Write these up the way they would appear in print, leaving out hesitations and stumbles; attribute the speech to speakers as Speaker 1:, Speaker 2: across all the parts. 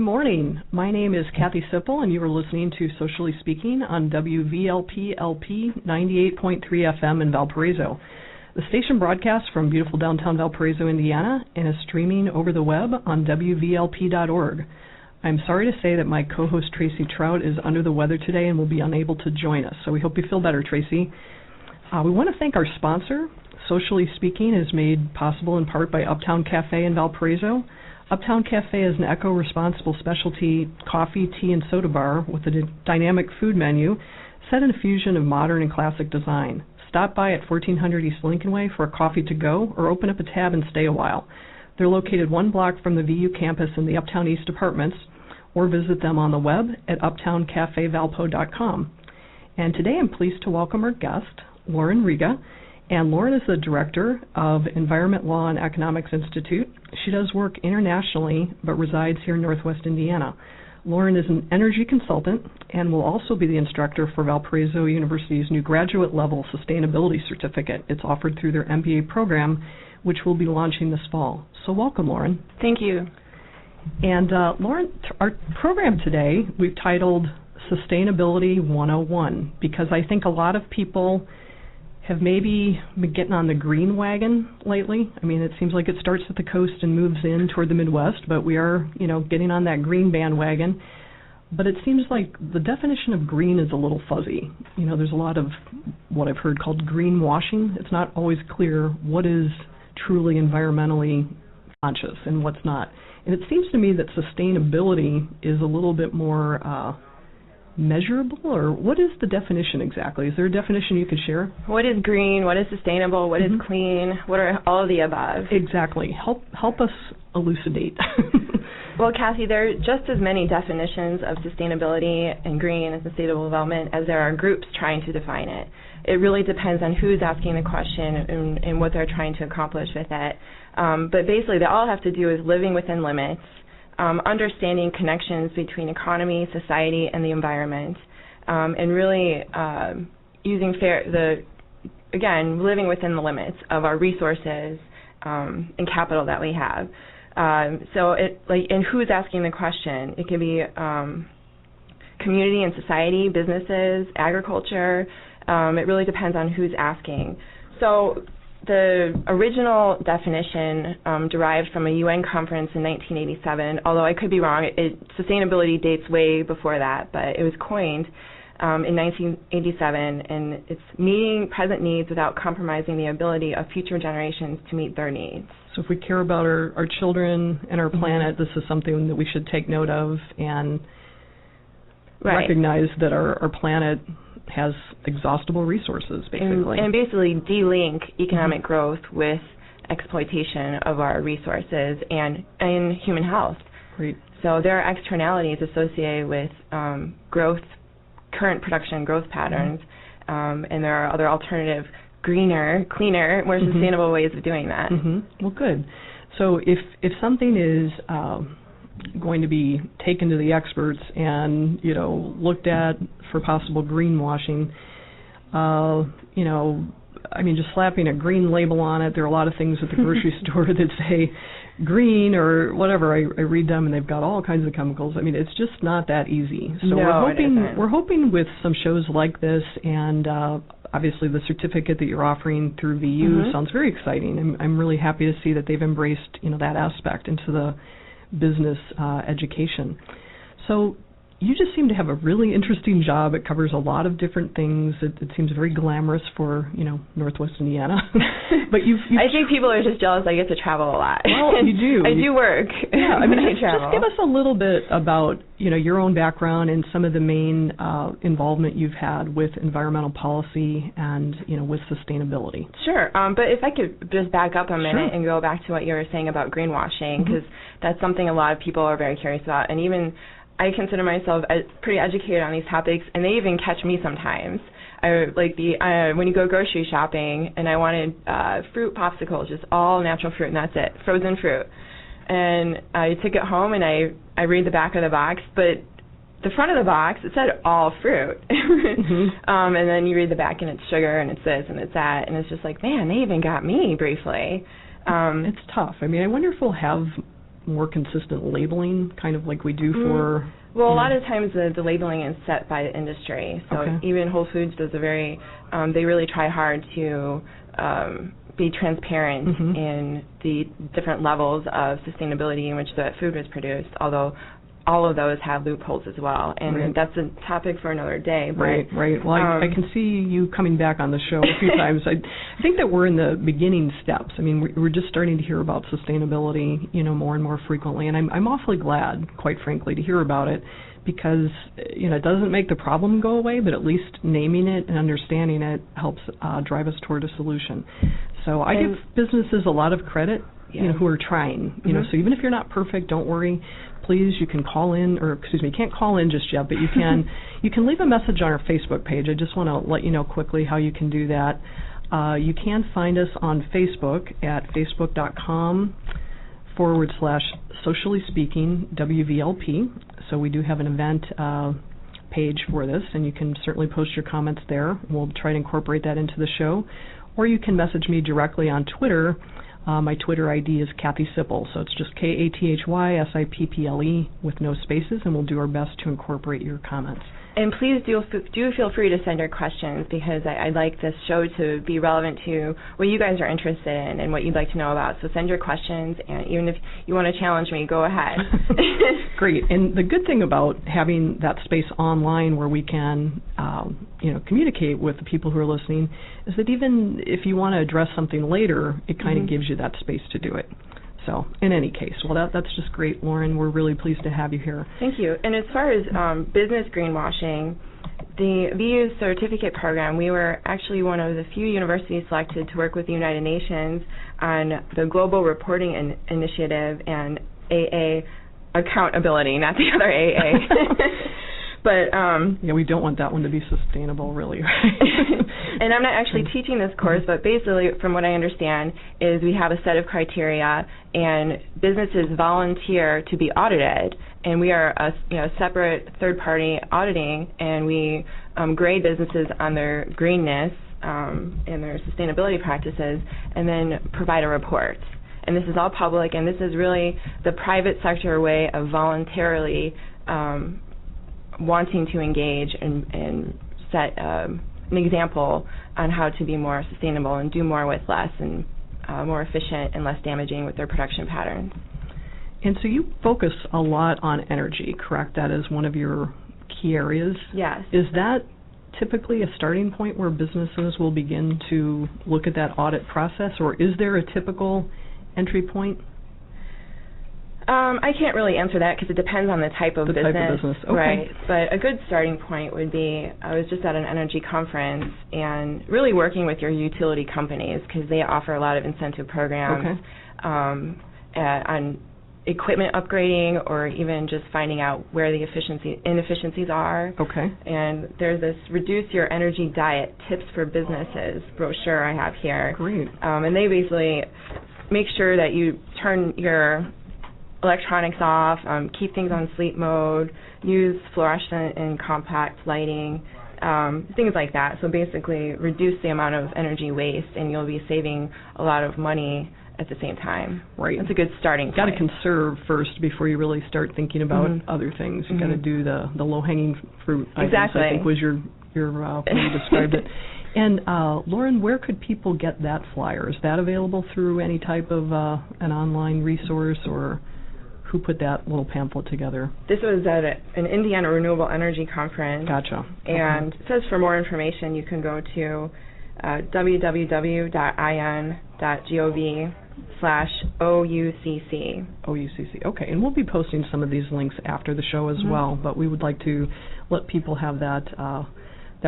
Speaker 1: morning. My name is Kathy Sipple, and you are listening to Socially Speaking on WVLP-LP 98.3 FM in Valparaiso. The station broadcasts from beautiful downtown Valparaiso, Indiana, and is streaming over the web on WVLP.org. I'm sorry to say that my co-host Tracy Traut is under the weather today and will be unable to join us, so we hope you feel better, Tracy. We want to thank our sponsor. Socially Speaking is made possible in part by Uptown Cafe in Valparaiso. Uptown Cafe is an eco-responsible specialty coffee, tea, and soda bar with a dynamic food menu set in a fusion of modern and classic design. Stop by at 1400 East Lincoln Way for a coffee to go or open up a tab and stay a while. They're located one block from the VU campus in the Uptown East Apartments, or visit them on the web at uptowncafevalpo.com. And today I'm pleased to welcome our guest, Lauren Riga. And Lauren is the director of Environment Law and Economics Institute. She does work internationally, but resides here in Northwest Indiana. Lauren is an energy consultant and will also be the instructor for Valparaiso University's new graduate-level sustainability certificate. It's offered through their MBA program, which we'll be launching this fall. So welcome, Lauren.
Speaker 2: Thank you.
Speaker 1: And Lauren, our program today we've titled Sustainability 101, because I think a lot of people have maybe been getting on the green wagon lately. I mean, it seems like it starts at the coast and moves in toward the Midwest, but we are, getting on that green bandwagon. But it seems like the definition of green is a little fuzzy. There's a lot of what I've heard called greenwashing. It's not always clear what is truly environmentally conscious and what's not. And it seems to me that sustainability is a little bit more measurable, or what is the definition exactly? Is there a definition you could share?
Speaker 2: What is green? What is sustainable? What is clean? What are all of the above?
Speaker 1: Exactly. Help us elucidate.
Speaker 2: Well, Kathy, there are just as many definitions of sustainability and green and sustainable development as there are groups trying to define it. It really depends on who's asking the question and what they're trying to accomplish with it. But basically, they all have to do is living within limits, understanding connections between economy, society, and the environment, and really using living within the limits of our resources and capital that we have. And who's asking the question? It can be community and society, businesses, agriculture. It really depends on who's asking. So the original definition derived from a UN conference in 1987, although I could be wrong. Sustainability dates way before that, but it was coined in 1987, and it's meeting present needs without compromising the ability of future generations to meet their needs.
Speaker 1: So if we care about our children and our planet, this is something that we should take note of and recognize that our planet has exhaustible resources, basically.
Speaker 2: And basically de-link economic growth with exploitation of our resources and human health.
Speaker 1: Great.
Speaker 2: So there are externalities associated with growth, current production growth patterns, and there are other alternative, greener, cleaner, more sustainable ways of doing that.
Speaker 1: Well, good. So if something is going to be taken to the experts and looked at for possible greenwashing, just slapping a green label on it. There are a lot of things at the grocery store that say green or whatever. I read them and they've got all kinds of chemicals. I mean, it's just not that easy. So we're hoping with some shows like this and obviously the certificate that you're offering through VU sounds very exciting. I'm really happy to see that they've embraced that aspect into the business education. So you just seem to have a really interesting job. It covers a lot of different things. It seems very glamorous for, Northwest Indiana. But
Speaker 2: I think people are just jealous I get to travel a lot.
Speaker 1: Well, you do.
Speaker 2: I do work.
Speaker 1: Yeah,
Speaker 2: I travel.
Speaker 1: Just give us a little bit about, your own background and some of the main involvement you've had with environmental policy and, with sustainability.
Speaker 2: Sure. But if I could just back up a minute and go back to what you were saying about greenwashing, because that's something a lot of people are very curious about. And even I consider myself pretty educated on these topics, and they even catch me sometimes. When you go grocery shopping, and I wanted fruit popsicles, just all natural fruit, and that's it, frozen fruit. And I took it home, and I read the back of the box, but the front of the box, it said all fruit. And then you read the back, and it's sugar, and it's this, and it's that, and it's just like, man, they even got me briefly.
Speaker 1: It's tough. I mean, I wonder if we'll have more consistent labeling, kind of like we do for...
Speaker 2: Well, a lot of times the labeling is set by the industry. So even Whole Foods does they really try hard to be transparent in the different levels of sustainability in which the food was produced, although all of those have loopholes as well, and that's a topic for another day. But,
Speaker 1: right. Well, I can see you coming back on the show a few times. I think that we're in the beginning steps. I mean, we're just starting to hear about sustainability, more and more frequently, and I'm awfully glad, quite frankly, to hear about it, because it doesn't make the problem go away, but at least naming it and understanding it helps drive us toward a solution. So I give businesses a lot of credit, who are trying. So even if you're not perfect, don't worry. Please, you can call in, you can't call in just yet, but you can leave a message on our Facebook page. I just want to let you know quickly how you can do that. You can find us on Facebook at facebook.com/socially speaking WVLP. So we do have an event page for this, and you can certainly post your comments there. We'll try to incorporate that into the show. Or you can message me directly on Twitter. My Twitter ID is Kathy Sipple, so it's just KATHYSIPPLE with no spaces, and we'll do our best to incorporate your comments.
Speaker 2: And please do feel free to send your questions, because I'd like this show to be relevant to what you guys are interested in and what you'd like to know about. So send your questions, and even if you want to challenge me, go ahead.
Speaker 1: Great. And the good thing about having that space online where we can communicate with the people who are listening is that even if you want to address something later, it kind of gives you that space to do it. So, in any case, well, that's just great, Lauren. We're really pleased to have you here.
Speaker 2: Thank you. And as far as business greenwashing, the VU certificate program, we were actually one of the few universities selected to work with the United Nations on the Global Reporting Initiative and AA accountability, not the other AA. But
Speaker 1: we don't want that one to be sustainable, really.
Speaker 2: And I'm not actually teaching this course, but basically, from what I understand, is we have a set of criteria, and businesses volunteer to be audited, and we are a separate third-party auditing, and we grade businesses on their greenness and their sustainability practices, and then provide a report. And this is all public, and this is really the private sector way of voluntarily wanting to engage and set an example on how to be more sustainable and do more with less and more efficient and less damaging with their production patterns.
Speaker 1: And so you focus a lot on energy, correct? That is one of your key areas?
Speaker 2: Yes.
Speaker 1: Is that typically a starting point where businesses will begin to look at that audit process, or is there a typical entry point?
Speaker 2: I can't really answer that because it depends on the type of business.
Speaker 1: Okay.
Speaker 2: Right. But a good starting point would be, I was just at an energy conference and really working with your utility companies, because they offer a lot of incentive programs on equipment upgrading, or even just finding out where the inefficiencies are.
Speaker 1: Okay.
Speaker 2: And there's this Reduce Your Energy Diet Tips for Businesses brochure I have here.
Speaker 1: Great.
Speaker 2: And they basically make sure that you turn your electronics off, keep things on sleep mode, use fluorescent and compact lighting, things like that. So basically reduce the amount of energy waste, and you'll be saving a lot of money at the same time.
Speaker 1: Right.
Speaker 2: That's a good starting point.
Speaker 1: You've got to conserve first before you really start thinking about other things. You've got to do the low-hanging fruit items, I think was your way you described it. And Lauren, where could people get that flyer? Is that available through any type of an online resource, or who put that little pamphlet together? This
Speaker 2: was at an Indiana Renewable Energy Conference.
Speaker 1: Gotcha.
Speaker 2: And it says for more information you can go to www.in.gov/OUCC.
Speaker 1: OUCC. Okay, and we'll be posting some of these links after the show as well, but we would like to let people have that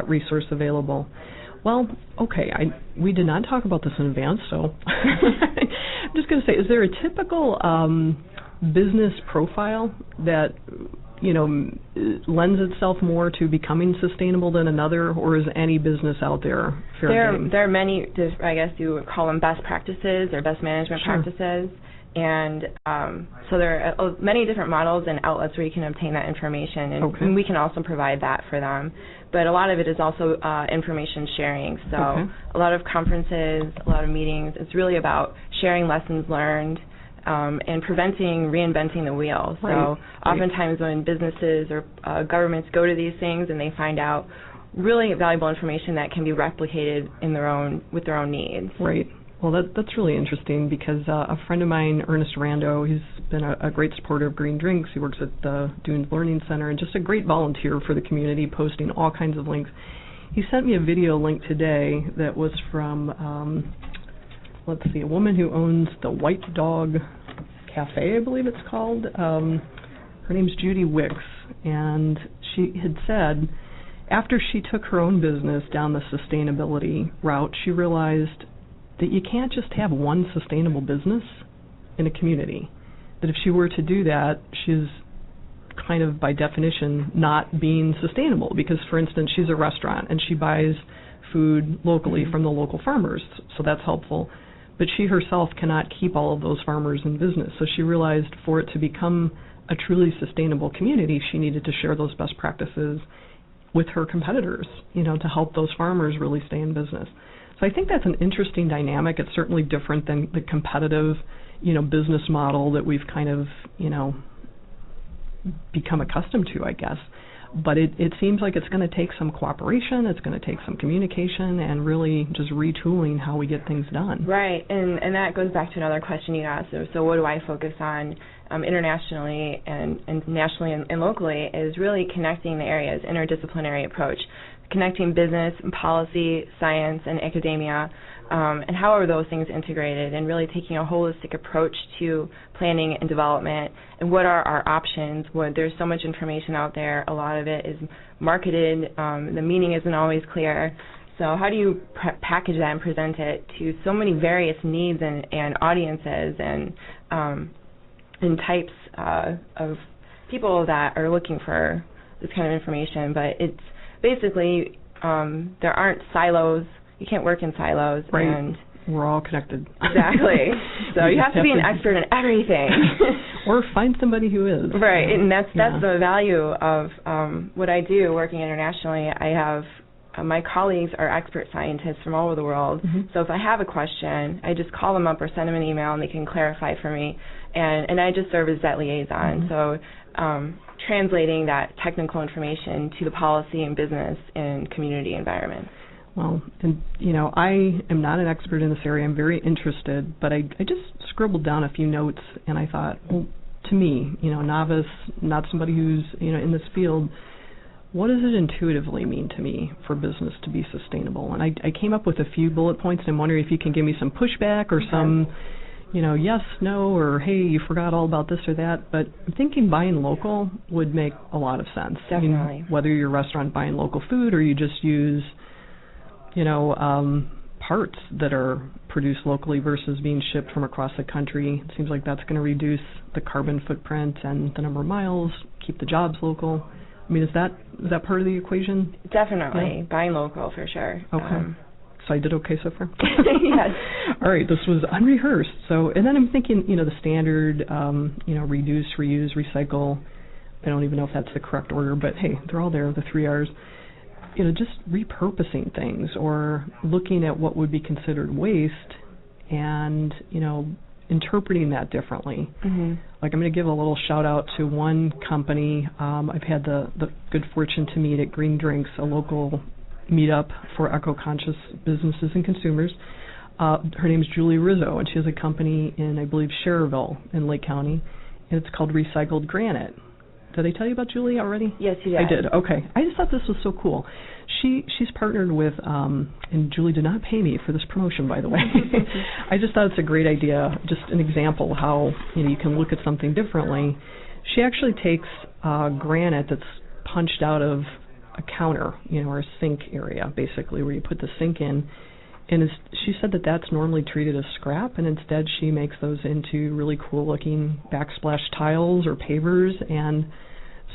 Speaker 1: resource available. Well, okay, we did not talk about this in advance, so I'm just going to say, is there a typical business profile that lends itself more to becoming sustainable than another, or is any business out there fair game?
Speaker 2: There are many, I guess you would call them best practices or best management practices, and so there are many different models and outlets where you can obtain that information, and we can also provide that for them. But a lot of it is also information sharing, so a lot of conferences, a lot of meetings, it's really about sharing lessons learned, and preventing reinventing the wheel. So oftentimes when businesses or governments go to these things and they find out really valuable information that can be replicated with their own needs.
Speaker 1: Right. Well, that's really interesting because a friend of mine, Ernest Rando, he's been a great supporter of green drinks. He works at the Dunes Learning Center and just a great volunteer for the community, posting all kinds of links. He sent me a video link today that was from, a woman who owns the White Dog Cafe, I believe it's called. Her name's Judy Wicks, and she had said after she took her own business down the sustainability route, she realized that you can't just have one sustainable business in a community. That if she were to do that, she's kind of by definition not being sustainable because, for instance, she's a restaurant and she buys food locally from the local farmers, so that's helpful. But she herself cannot keep all of those farmers in business. So she realized for it to become a truly sustainable community, she needed to share those best practices with her competitors, to help those farmers really stay in business. So I think that's an interesting dynamic. It's certainly different than the competitive, business model that we've kind of, become accustomed to, I guess. But it seems like it's going to take some cooperation, it's going to take some communication, and really just retooling how we get things done.
Speaker 2: Right, and that goes back to another question you asked. So what do I focus on internationally and nationally and locally is really connecting the areas, interdisciplinary approach, connecting business, and policy, science, and academia, and how are those things integrated, and really taking a holistic approach to planning and development, and what are our options. There's so much information out there. A lot of it is marketed. The meaning isn't always clear. So how do you package that and present it to so many various needs and audiences and types of people that are looking for this kind of information? But it's basically there aren't silos. You can't work in silos.
Speaker 1: Right.
Speaker 2: And
Speaker 1: we're all connected.
Speaker 2: Exactly. So you have to be an expert in everything.
Speaker 1: Or find somebody who is.
Speaker 2: Right, and that's the value of what I do working internationally. I have my colleagues are expert scientists from all over the world. Mm-hmm. So if I have a question, I just call them up or send them an email, and they can clarify for me. And I just serve as that liaison. Mm-hmm. So translating that technical information to the policy and business and community environment.
Speaker 1: Well, and I am not an expert in this area. I'm very interested, but I just scribbled down a few notes, and I thought, well, to me, novice, not somebody who's in this field, what does it intuitively mean to me for business to be sustainable? And I came up with a few bullet points, and I'm wondering if you can give me some pushback or some, yes, no, or hey, you forgot all about this or that. But I'm thinking buying local would make a lot of sense.
Speaker 2: Definitely.
Speaker 1: Whether you're a restaurant buying local food or you just use parts that are produced locally versus being shipped from across the country. It seems like that's going to reduce the carbon footprint and the number of miles, keep the jobs local. I mean, is that part of the equation?
Speaker 2: Definitely.
Speaker 1: Yeah.
Speaker 2: Buying local for sure.
Speaker 1: Okay. So I did okay so far?
Speaker 2: Yes.
Speaker 1: All right, this was unrehearsed. So, and then I'm thinking, the standard, reduce, reuse, recycle. I don't even know if that's the correct order, but hey, they're all there, the 3 R's. Just repurposing things or looking at what would be considered waste and, interpreting that differently. Mm-hmm. Like I'm going to give a little shout out to one company. I've had the good fortune to meet at Green Drinks, a local meetup for eco-conscious businesses and consumers. Her name is Julie Rizzo, and she has a company in, I believe, Cherville in Lake County, and it's called Recycled Granite. Did I tell you about Julie already?
Speaker 2: Yes, you did.
Speaker 1: I did. Okay. I just thought this was so cool. She's partnered with, and Julie did not pay me for this promotion, by the way. I just thought it's a great idea, just an example how you can look at something differently. She actually takes granite that's punched out of a counter, or a sink area, basically, where you put the sink in. And she said that that's normally treated as scrap, and instead she makes those into really cool-looking backsplash tiles or pavers. And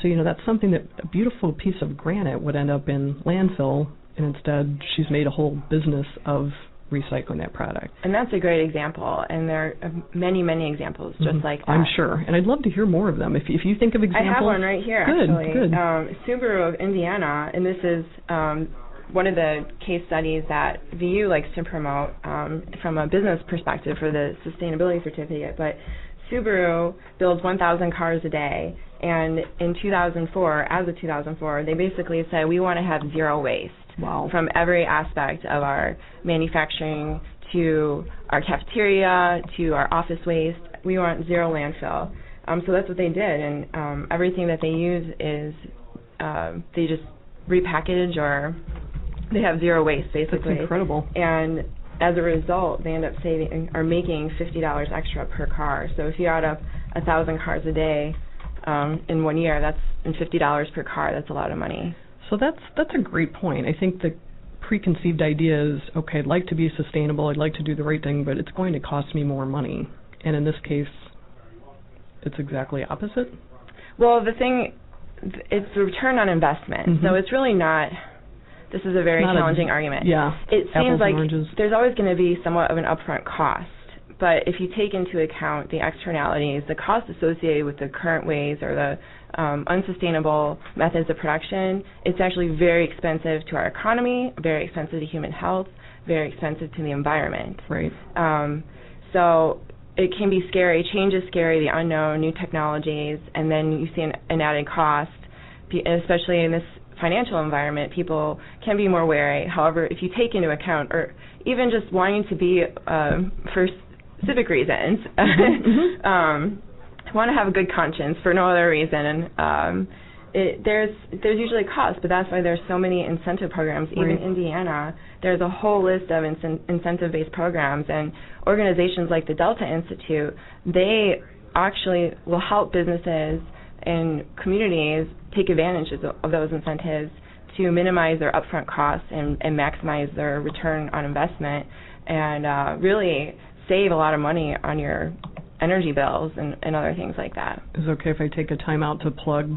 Speaker 1: so, that's something that a beautiful piece of granite would end up in landfill, and instead she's made a whole business of recycling that product.
Speaker 2: And that's a great example, and there are many, many examples just like that.
Speaker 1: I'm sure, and I'd love to hear more of them. If you think of examples.
Speaker 2: I have one right here, actually.
Speaker 1: Good.
Speaker 2: Subaru of Indiana, and this is one of the case studies that VU likes to promote from a business perspective for the sustainability certificate. But Subaru builds 1,000 cars a day, and in 2004, they basically said we want to have zero waste.
Speaker 1: Wow.
Speaker 2: From every aspect of our manufacturing to our cafeteria to our office waste. We want zero landfill. So that's what they did, and everything that they use is they just repackage, or they have zero waste, basically.
Speaker 1: That's incredible.
Speaker 2: And as a result, they end up saving or making $50 extra per car. So if you add up 1,000 cars a day in 1 year, that's and $50 per car. That's a lot of money.
Speaker 1: So that's a great point. I think the preconceived idea is, okay, I'd like to be sustainable, I'd like to do the right thing, but it's going to cost me more money. And in this case, it's exactly opposite?
Speaker 2: Well, it's the return on investment. Mm-hmm. So it's really not, this is a very challenging argument.
Speaker 1: Yeah.
Speaker 2: It seems like
Speaker 1: oranges.
Speaker 2: There's always going to be somewhat of an upfront cost. But if you take into account the externalities, the cost associated with the current ways or the unsustainable methods of production, it's actually very expensive to our economy, very expensive to human health, very expensive to the environment.
Speaker 1: Right.
Speaker 2: So it can be scary. Change is scary, the unknown, new technologies, and then you see an added cost, especially in this financial environment. People can be more wary. However, if you take into account, or even just wanting to be for civic reasons, want to have a good conscience for no other reason, there's usually a cost, but that's why there's so many incentive programs. Even in Indiana, there's a whole list of incentive-based programs, and organizations like the Delta Institute, they actually will help businesses and communities take advantage of those incentives to minimize their upfront costs and maximize their return on investment, and really save a lot of money on your energy bills and other things like that.
Speaker 1: Is it okay if I take a time out to plug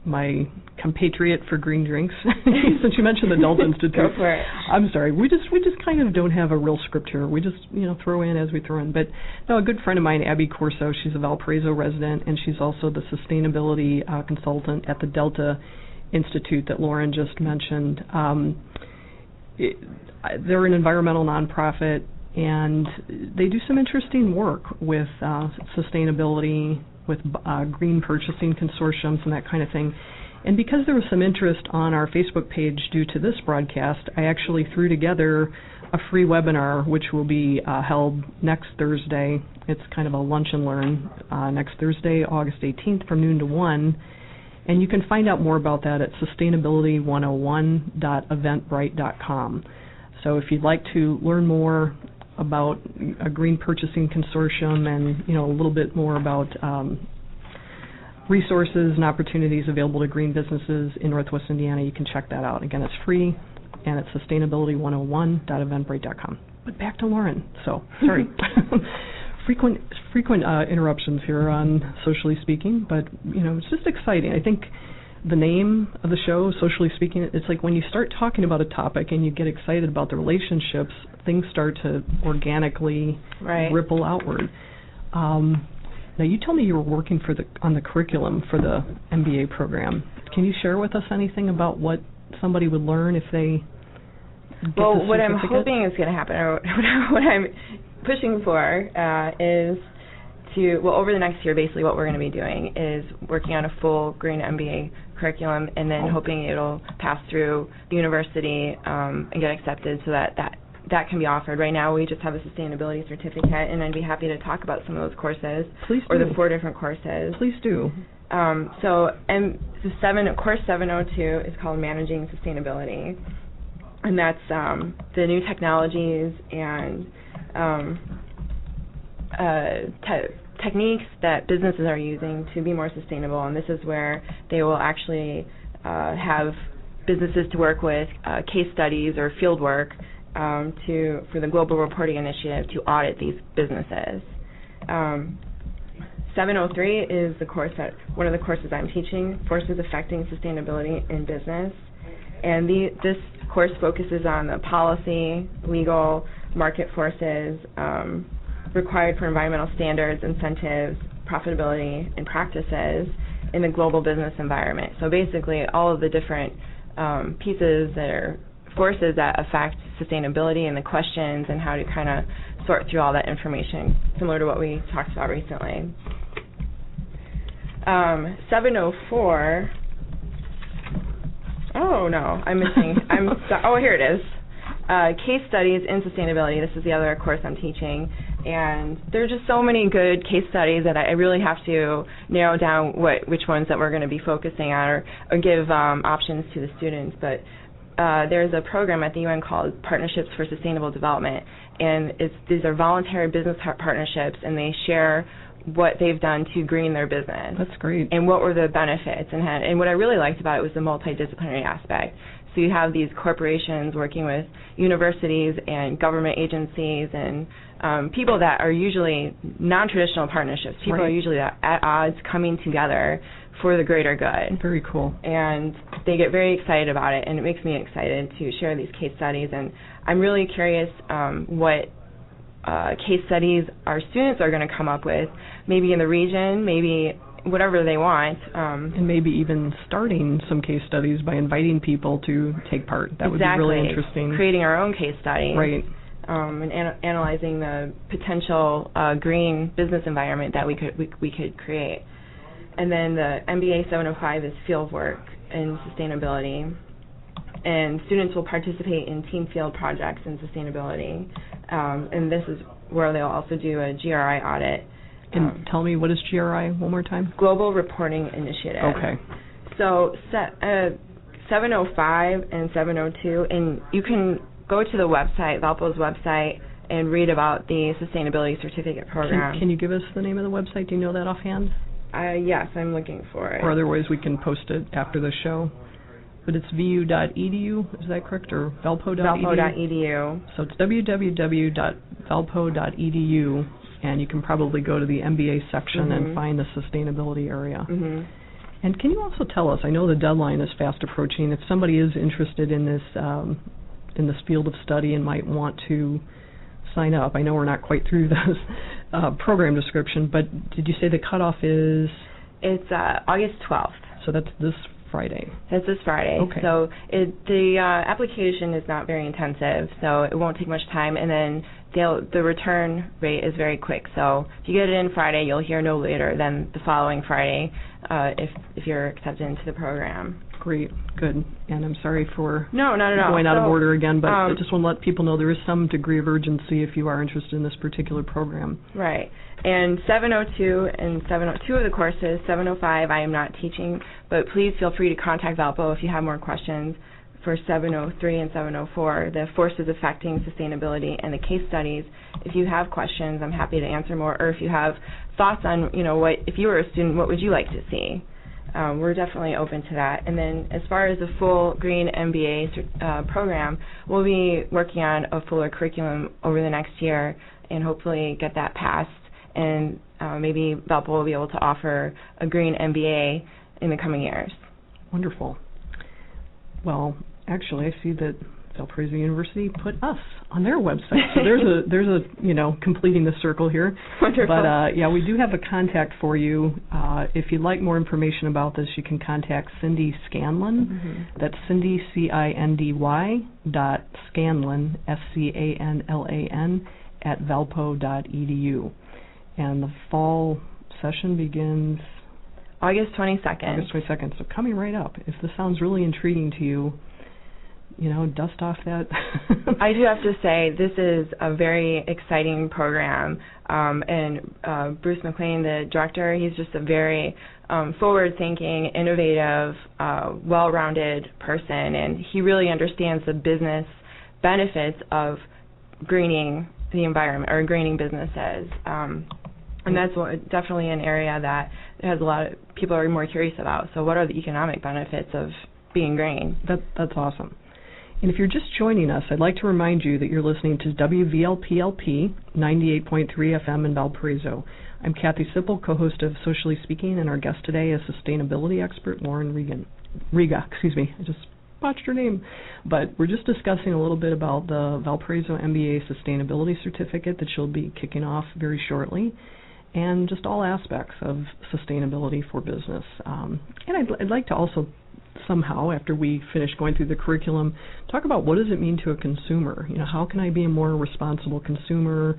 Speaker 1: my compatriot for green drinks? Since you mentioned the Delta Institute.
Speaker 2: Go for it.
Speaker 1: I'm sorry. We just kind of don't have a real script here. We just throw in as we throw in. But no, a good friend of mine, Abby Corso, she's a Valparaiso resident, and she's also the sustainability consultant at the Delta Institute that Lauren just mentioned. They're an environmental nonprofit, and they do some interesting work with sustainability, with green purchasing consortiums and that kind of thing. And because there was some interest on our Facebook page due to this broadcast, I actually threw together a free webinar which will be held next Thursday. It's kind of a lunch and learn next Thursday, August 18th from noon to 1. And you can find out more about that at sustainability101.eventbrite.com. So if you'd like to learn more about a green purchasing consortium and a little bit more about resources and opportunities available to green businesses in Northwest Indiana, you can check that out. Again, it's free, and it's sustainability101.eventbrite.com. But back to Lauren. So, sorry. frequent interruptions here on Socially Speaking, but it's just exciting. I think the name of the show, Socially Speaking, it's like when you start talking about a topic and you get excited about the relationships, things start to organically ripple outward. Now, you told me you were working on the curriculum for the MBA program. Can you share with us anything about what somebody would learn if they get the
Speaker 2: what I'm
Speaker 1: certificate?
Speaker 2: hoping is going to happen, or what I'm pushing for, is over the next year, basically what we're going to be doing is working on a full green MBA curriculum, and then hoping it'll pass through the university and get accepted so that can be offered. Right now we just have a sustainability certificate, and I'd be happy to talk about some of those courses.
Speaker 1: Please do.
Speaker 2: Or the 4 different courses.
Speaker 1: Please do.
Speaker 2: Course 702 is called Managing Sustainability, and that's the new technologies and techniques that businesses are using to be more sustainable, and this is where they will actually have businesses to work with, case studies or field work for the Global Reporting Initiative to audit these businesses. 703 is one of the courses I'm teaching, Forces Affecting Sustainability in Business, and this course focuses on the policy, legal, market forces required for environmental standards, incentives, profitability, and practices in the global business environment. So basically all of the different pieces that are forces that affect sustainability and the questions and how to kind of sort through all that information, similar to what we talked about recently. 704. Oh no, I'm missing. Oh, here it is. Case studies in sustainability. This is the other course I'm teaching, and there are just so many good case studies that I really have to narrow down which ones that we're going to be focusing on, or give options to the students. But there's a program at the UN called Partnerships for Sustainable Development, and these are voluntary business partnerships, and they share what they've done to green their business.
Speaker 1: That's great.
Speaker 2: And what were the benefits. And what I really liked about it was the multidisciplinary aspect. So you have these corporations working with universities and government agencies and people that are usually non-traditional partnerships. People are usually at odds coming together for the greater good.
Speaker 1: Very cool.
Speaker 2: And they get very excited about it, and it makes me excited to share these case studies. And I'm really curious what case studies our students are going to come up with, maybe in the region, maybe whatever they want.
Speaker 1: And maybe even starting some case studies by inviting people to take part. That would be really interesting.
Speaker 2: Creating our own case study.
Speaker 1: Right.
Speaker 2: And analyzing the potential green business environment that we could create. And then the MBA 705 is field work in sustainability. And students will participate in team field projects in sustainability. And this is where they'll also do a GRI audit.
Speaker 1: And tell me, what is GRI one more time?
Speaker 2: Global Reporting Initiative.
Speaker 1: Okay.
Speaker 2: So 705 and 702, and you can go to the website, Valpo's website, and read about the Sustainability Certificate Program.
Speaker 1: Can you give us the name of the website? Do you know that offhand?
Speaker 2: Yes, I'm looking for it.
Speaker 1: Or otherwise we can post it after the show. But it's vu.edu, is that correct, or valpo.edu?
Speaker 2: Valpo.edu.
Speaker 1: So it's www.valpo.edu, and you can probably go to the MBA section and find the sustainability area. And can you also tell us, I know the deadline is fast approaching, if somebody is interested in this field of study and might want to sign up. I know we're not quite through this program description, but did you say the cutoff is? It's
Speaker 2: August 12th.
Speaker 1: So that's this Friday.
Speaker 2: That's this Friday.
Speaker 1: Okay.
Speaker 2: So the application is not very intensive, so it won't take much time, and then the return rate is very quick. So if you get it in Friday, you'll hear no later than the following Friday if you're accepted into the program.
Speaker 1: Great, good. And I'm sorry for
Speaker 2: not at all.
Speaker 1: Going out of order again, but I just want to let people know there is some degree of urgency if you are interested in this particular program.
Speaker 2: Right. And 702 and 702 of the courses, 705 I am not teaching, but please feel free to contact Valpo if you have more questions. For 703 and 704, the forces affecting sustainability and the case studies, if you have questions, I'm happy to answer more, or if you have thoughts on, what if you were a student, what would you like to see? We're definitely open to that. And then as far as the full Green MBA program, we'll be working on a fuller curriculum over the next year and hopefully get that passed. And maybe Valpo will be able to offer a Green MBA in the coming years.
Speaker 1: Wonderful. Well, actually, I see that Valparaiso University put us on their website. So there's a completing the circle here.
Speaker 2: Wonderful.
Speaker 1: But we do have a contact for you. If you'd like more information about this, you can contact Cindy Scanlon. That's Cindy CINDY.Scanlon SCANLAN at valpo.edu. And the fall session begins
Speaker 2: August 22nd.
Speaker 1: August 22nd. So coming right up. If this sounds really intriguing to you, dust off that.
Speaker 2: I do have to say, this is a very exciting program. And Bruce McLean, the director, he's just a very forward-thinking, innovative, well-rounded person. And he really understands the business benefits of greening the environment or greening businesses. And that's definitely an area that has a lot of people are more curious about. So what are the economic benefits of being green?
Speaker 1: That's awesome. And if you're just joining us, I'd like to remind you that you're listening to WVLP-LP 98.3 FM in Valparaiso. I'm Kathy Sipple, co-host of Socially Speaking, and our guest today is sustainability expert Lauren Riga. I just botched her name. But we're just discussing a little bit about the Valparaiso MBA Sustainability Certificate that she'll be kicking off very shortly, and just all aspects of sustainability for business. And I'd like to also somehow, after we finish going through the curriculum, talk about what does it mean to a consumer? How can I be a more responsible consumer?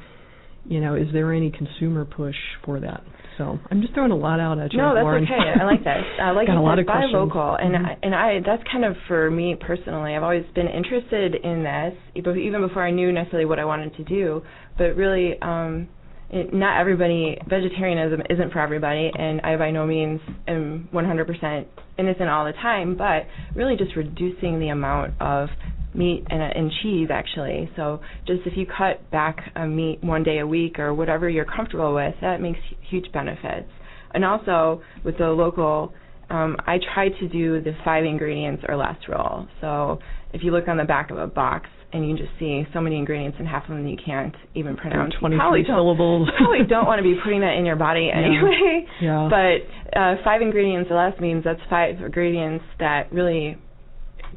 Speaker 1: is there any consumer push for that? So I'm just throwing a lot out at you,
Speaker 2: No, that's
Speaker 1: Lauren.
Speaker 2: okay. I like that. Like
Speaker 1: Got a lot of
Speaker 2: buy
Speaker 1: questions.
Speaker 2: local, and I that's kind of for me personally. I've always been interested in this, even before I knew necessarily what I wanted to do. But really, not everybody. Vegetarianism isn't for everybody, and I by no means am 100% innocent all the time. But really, just reducing the amount of meat and cheese, actually. So just if you cut back meat one day a week or whatever you're comfortable with, that makes huge benefits. And also with the local, I try to do the 5 ingredients or less rule. So if you look on the back of a box and you just see so many ingredients and half of them you can't even pronounce,
Speaker 1: 23 syllables.
Speaker 2: You probably don't want to be putting that in your body anyway.
Speaker 1: Yeah.
Speaker 2: But 5 ingredients or less means that's 5 ingredients that really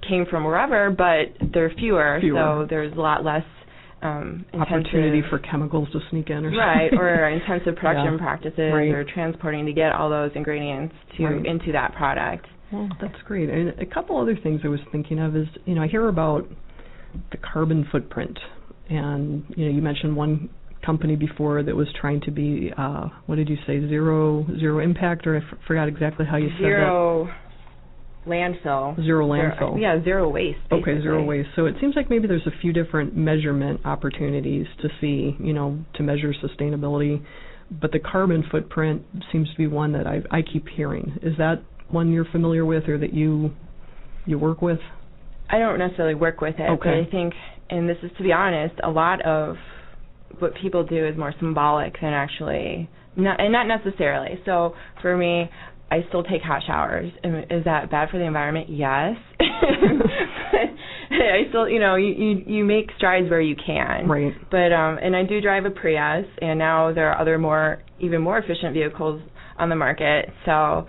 Speaker 2: came from wherever, but they're fewer. So there's a lot less
Speaker 1: opportunity for chemicals to sneak in,
Speaker 2: or intensive production practices, or transporting to get all those ingredients into that product.
Speaker 1: Well, that's great. And a couple other things I was thinking of is, I hear about the carbon footprint, and you mentioned one company before that was trying to be what did you say, zero impact, or I forgot exactly how you said that.
Speaker 2: Landfill.
Speaker 1: Zero landfill.
Speaker 2: Zero waste, basically.
Speaker 1: Okay, zero waste. So it seems like maybe there's a few different measurement opportunities to see, to measure sustainability. But the carbon footprint seems to be one that I keep hearing. Is that one you're familiar with or that you work with?
Speaker 2: I don't necessarily work with it, but I think, and this is to be honest, a lot of what people do is more symbolic than actually, not necessarily. So for me, I still take hot showers. Is that bad for the environment? Yes. I still, you make strides where you can.
Speaker 1: Right.
Speaker 2: But and I do drive a Prius, and now there are other even more efficient vehicles on the market. So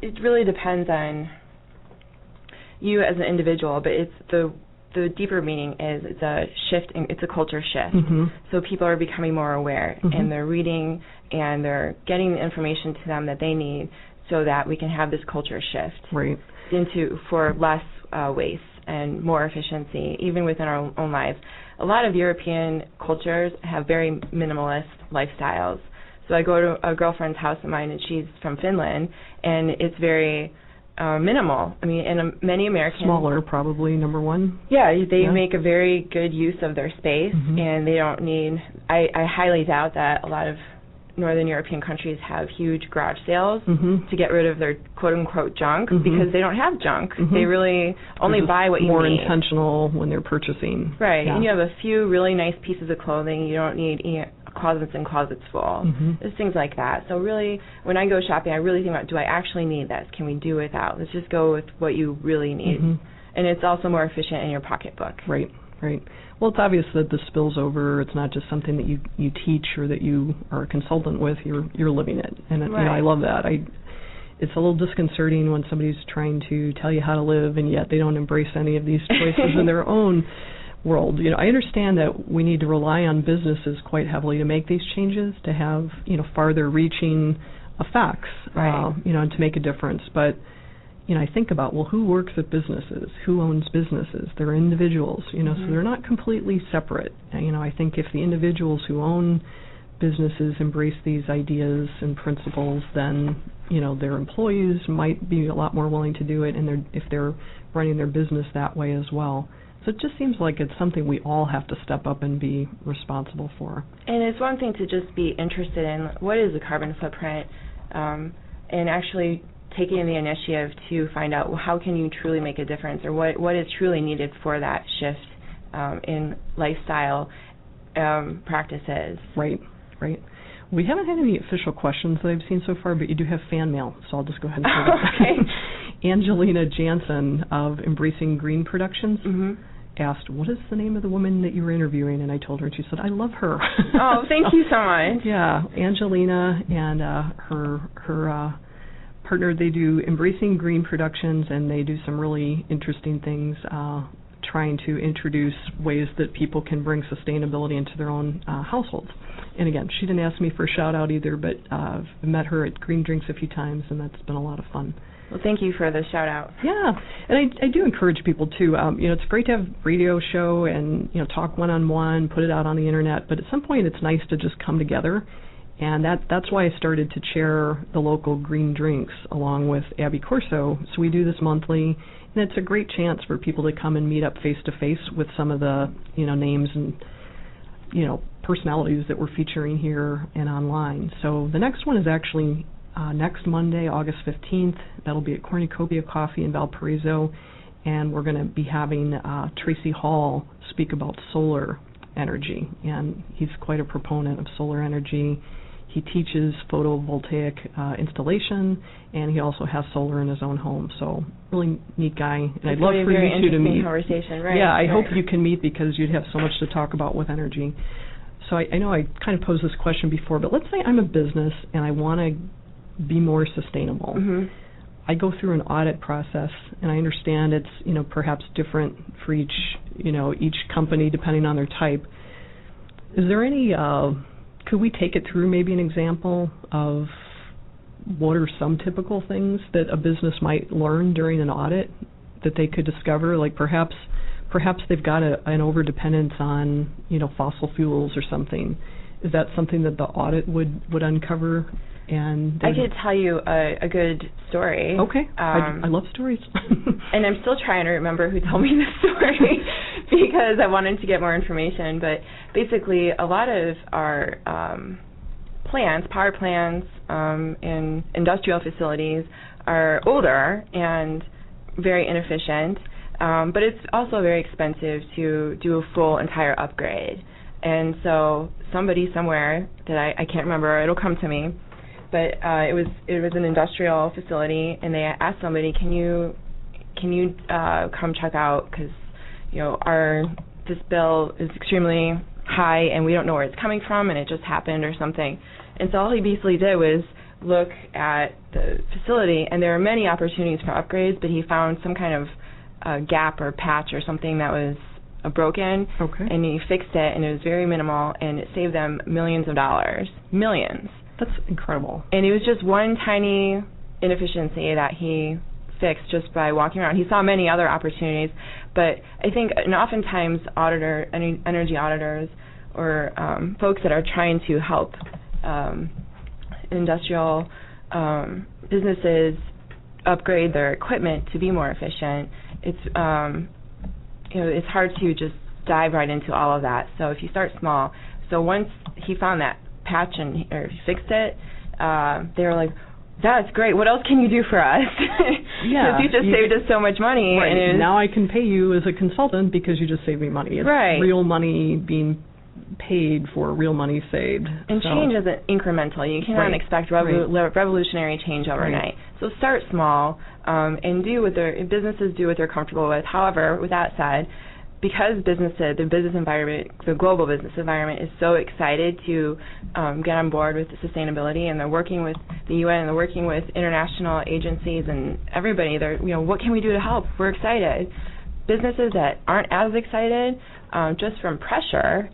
Speaker 2: it really depends on you as an individual. But it's the deeper meaning is it's a shift, it's a culture shift.
Speaker 1: Mm-hmm.
Speaker 2: So people are becoming more aware, and they're reading, and they're getting the information to them that they need so that we can have this culture shift for less waste and more efficiency, even within our own lives. A lot of European cultures have very minimalist lifestyles. So I go to a girlfriend's house of mine, and she's from Finland, and it's very minimal. I mean, and many Americans...
Speaker 1: Smaller, probably, number one.
Speaker 2: Yeah, they make a very good use of their space, and they don't need... I highly doubt that a lot of Northern European countries have huge garage sales to get rid of their quote-unquote junk, because they don't have junk. They really only buy what you need.
Speaker 1: More intentional when they're purchasing.
Speaker 2: Right, and you have a few really nice pieces of clothing. You don't need closets and closets full. There's things like that. So really, when I go shopping, I really think about, do I actually need this? Can we do without? Let's just go with what you really need. And it's also more efficient in your pocketbook. Right.
Speaker 1: Well, it's obvious that this spills over. It's not just something that you teach or that you are a consultant with. You're living it, and I love that. It's a little disconcerting when somebody's trying to tell you how to live, and yet they don't embrace any of these choices in their own world. I understand that we need to rely on businesses quite heavily to make these changes, to have farther-reaching effects, and to make a difference. But I think about, who works at businesses? Who owns businesses? They're individuals, so they're not completely separate. I think if the individuals who own businesses embrace these ideas and principles, then, their employees might be a lot more willing to do it, and if they're running their business that way as well. So it just seems like it's something we all have to step up and be responsible for.
Speaker 2: And it's one thing to just be interested in what is the carbon footprint, and actually taking the initiative to find out how can you truly make a difference, or what is truly needed for that shift in lifestyle practices.
Speaker 1: Right. We haven't had any official questions that I've seen so far, but you do have fan mail, so I'll just go ahead and say that. Angelina Jansen of Embracing Green Productions asked, what is the name of the woman that you were interviewing? And I told her, and she said, I love her.
Speaker 2: Oh, thank you so much.
Speaker 1: Yeah, Angelina and her partner, they do Embracing Green Productions, and they do some really interesting things, trying to introduce ways that people can bring sustainability into their own households. And again, she didn't ask me for a shout out either, but I've met her at Green Drinks a few times, and that's been a lot of fun.
Speaker 2: Well, thank you for the shout out.
Speaker 1: Yeah, and I do encourage people too. It's great to have a radio show and talk one-on-one, put it out on the internet. But at some point, it's nice to just come together, and that's why I started to chair the local Green Drinks along with Abby Corso. So we do this monthly, and it's a great chance for people to come and meet up face to face with some of the names and personalities that we're featuring here and online. So the next one is actually next Monday, August 15th. That'll be at Cornucopia Coffee in Valparaiso, and we're going to be having Tracy Hall speak about solar energy, and he's quite a proponent of solar energy. He teaches photovoltaic installation, and he also has solar in his own home. So really neat guy, and I'd love for you two to meet.
Speaker 2: Conversation, right?
Speaker 1: Yeah, I hope you can meet because you'd have so much to talk about with energy. So I know I kind of posed this question before, but let's say I'm a business and I want to be more sustainable.
Speaker 2: Mm-hmm.
Speaker 1: I go through an audit process, and I understand it's perhaps different for each company depending on their type. Is there any? Could we take it through maybe an example of what are some typical things that a business might learn during an audit that they could discover? Like perhaps they've got an overdependence on fossil fuels or something. Is that something that the audit would uncover? And
Speaker 2: I could tell you a good story.
Speaker 1: Okay, I love stories.
Speaker 2: And I'm still trying to remember who told me this story because I wanted to get more information. But basically, a lot of our power plants, in industrial facilities are older and very inefficient. But it's also very expensive to do a full entire upgrade. And so somebody somewhere that I can't remember, it'll come to me. But it was an industrial facility, and they asked somebody, can you come check out because this bill is extremely high and we don't know where it's coming from and it just happened or something. And so all he basically did was look at the facility, and there were many opportunities for upgrades, but he found some kind of gap or patch or something that was broken, and he fixed it, and it was very minimal, and it saved them millions of dollars. Millions.
Speaker 1: That's incredible.
Speaker 2: And it was just one tiny inefficiency that he fixed just by walking around. He saw many other opportunities, but I think, and oftentimes energy auditors or folks that are trying to help industrial businesses upgrade their equipment to be more efficient, it's hard to just dive right into all of that. So if you start small, so once he found that patch or fixed it, they were like, that's great. What else can you do for us?
Speaker 1: Yeah.
Speaker 2: Because you just saved us so much money.
Speaker 1: Right.
Speaker 2: And
Speaker 1: now I can pay you as a consultant because you just saved me money. It's real money being paid for real money saved.
Speaker 2: And change isn't incremental. You cannot expect revolutionary change overnight. So start small and do what businesses do what they're comfortable with. However, with that said, because the business environment, the global business environment is so excited to get on board with the sustainability, and they're working with the UN, and they're working with international agencies and everybody, they're, what can we do to help? We're excited. Businesses that aren't as excited, just from pressure,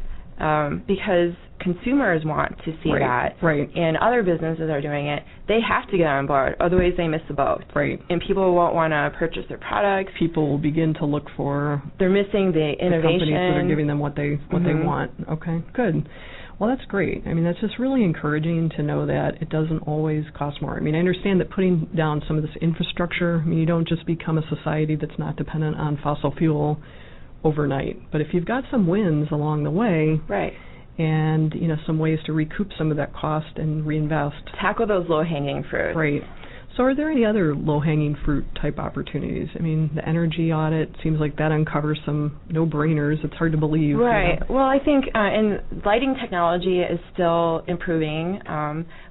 Speaker 2: because consumers want to see that, and other businesses are doing it, they have to get on board, otherwise they miss the boat. And people won't want to purchase their products.
Speaker 1: People will begin to look for...
Speaker 2: They're missing the innovation.
Speaker 1: The companies that are giving them what they want. Okay, good. Well, that's great. I mean, that's just really encouraging to know that it doesn't always cost more. I mean, I understand that putting down some of this infrastructure, I mean, you don't just become a society that's not dependent on fossil fuel overnight. But if you've got some wins along the way... and some ways to recoup some of that cost and reinvest.
Speaker 2: Tackle those low-hanging fruit.
Speaker 1: So are there any other low-hanging fruit type opportunities? I mean, the energy audit seems like that uncovers some no-brainers. It's hard to believe.
Speaker 2: Well, I think in lighting technology is still improving,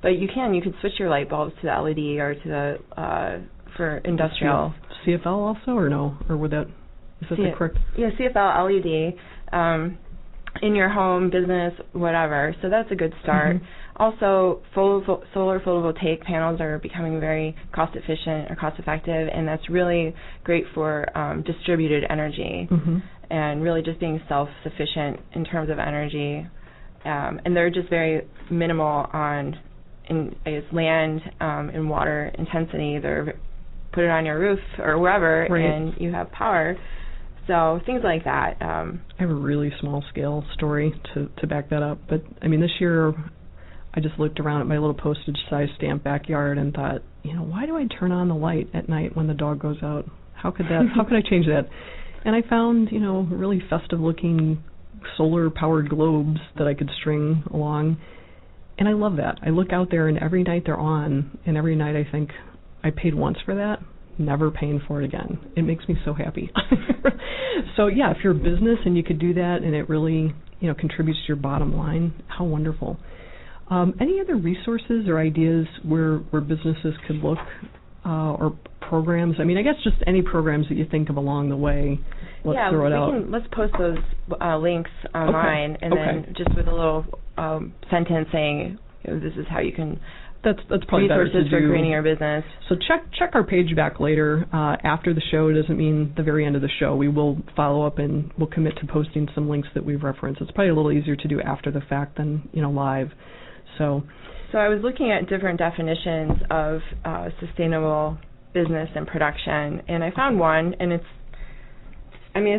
Speaker 2: but you can switch your light bulbs to the LED or to the for industrial.
Speaker 1: CFL also, or no? Or would that is that the correct?
Speaker 2: Yeah, CFL LED. In your home, business, whatever. So that's a good start. Also, solar photovoltaic panels are becoming very cost-efficient or cost-effective, and that's really great for distributed energy and really just being self-sufficient in terms of energy. And they're just very minimal on land and water intensity. They're put it on your roof or wherever,
Speaker 1: right.
Speaker 2: and you have power. So things like that.
Speaker 1: I have a really small-scale story to back that up. But, I mean, this year I just looked around at my little postage-size stamp backyard and thought, why do I turn on the light at night when the dog goes out? How could I change that? And I found, really festive-looking solar-powered globes that I could string along. And I love that. I look out there, and every night they're on, and every night I think, I paid once for that, never paying for it again. It makes me so happy. So, yeah, if you're a business and you could do that and it really, contributes to your bottom line, how wonderful. Any other resources or ideas where businesses could look or programs? I mean, I guess just any programs that you think of along the way. Let's throw it out.
Speaker 2: Let's post those links online, and then just with a little sentence saying, this is how you can.
Speaker 1: That's probably better to do.
Speaker 2: Resources for greening your business.
Speaker 1: So check our page back later after the show. It doesn't mean the very end of the show. We will follow up and we'll commit to posting some links that we've referenced. It's probably a little easier to do after the fact than live. So
Speaker 2: I was looking at different definitions of sustainable business and production, and I found one, and it's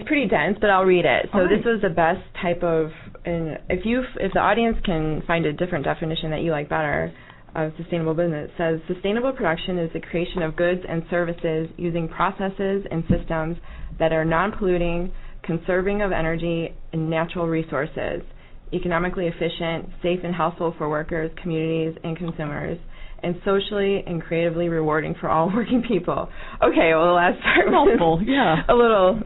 Speaker 2: pretty dense, but I'll read it. So this was the best type of, and if the audience can find a different definition that you like better of sustainable business, it says sustainable production is the creation of goods and services using processes and systems that are non-polluting, conserving of energy and natural resources, economically efficient, safe and healthful for workers, communities, and consumers, and socially and creatively rewarding for all working people. Okay, well, the last part was
Speaker 1: yeah.
Speaker 2: a little,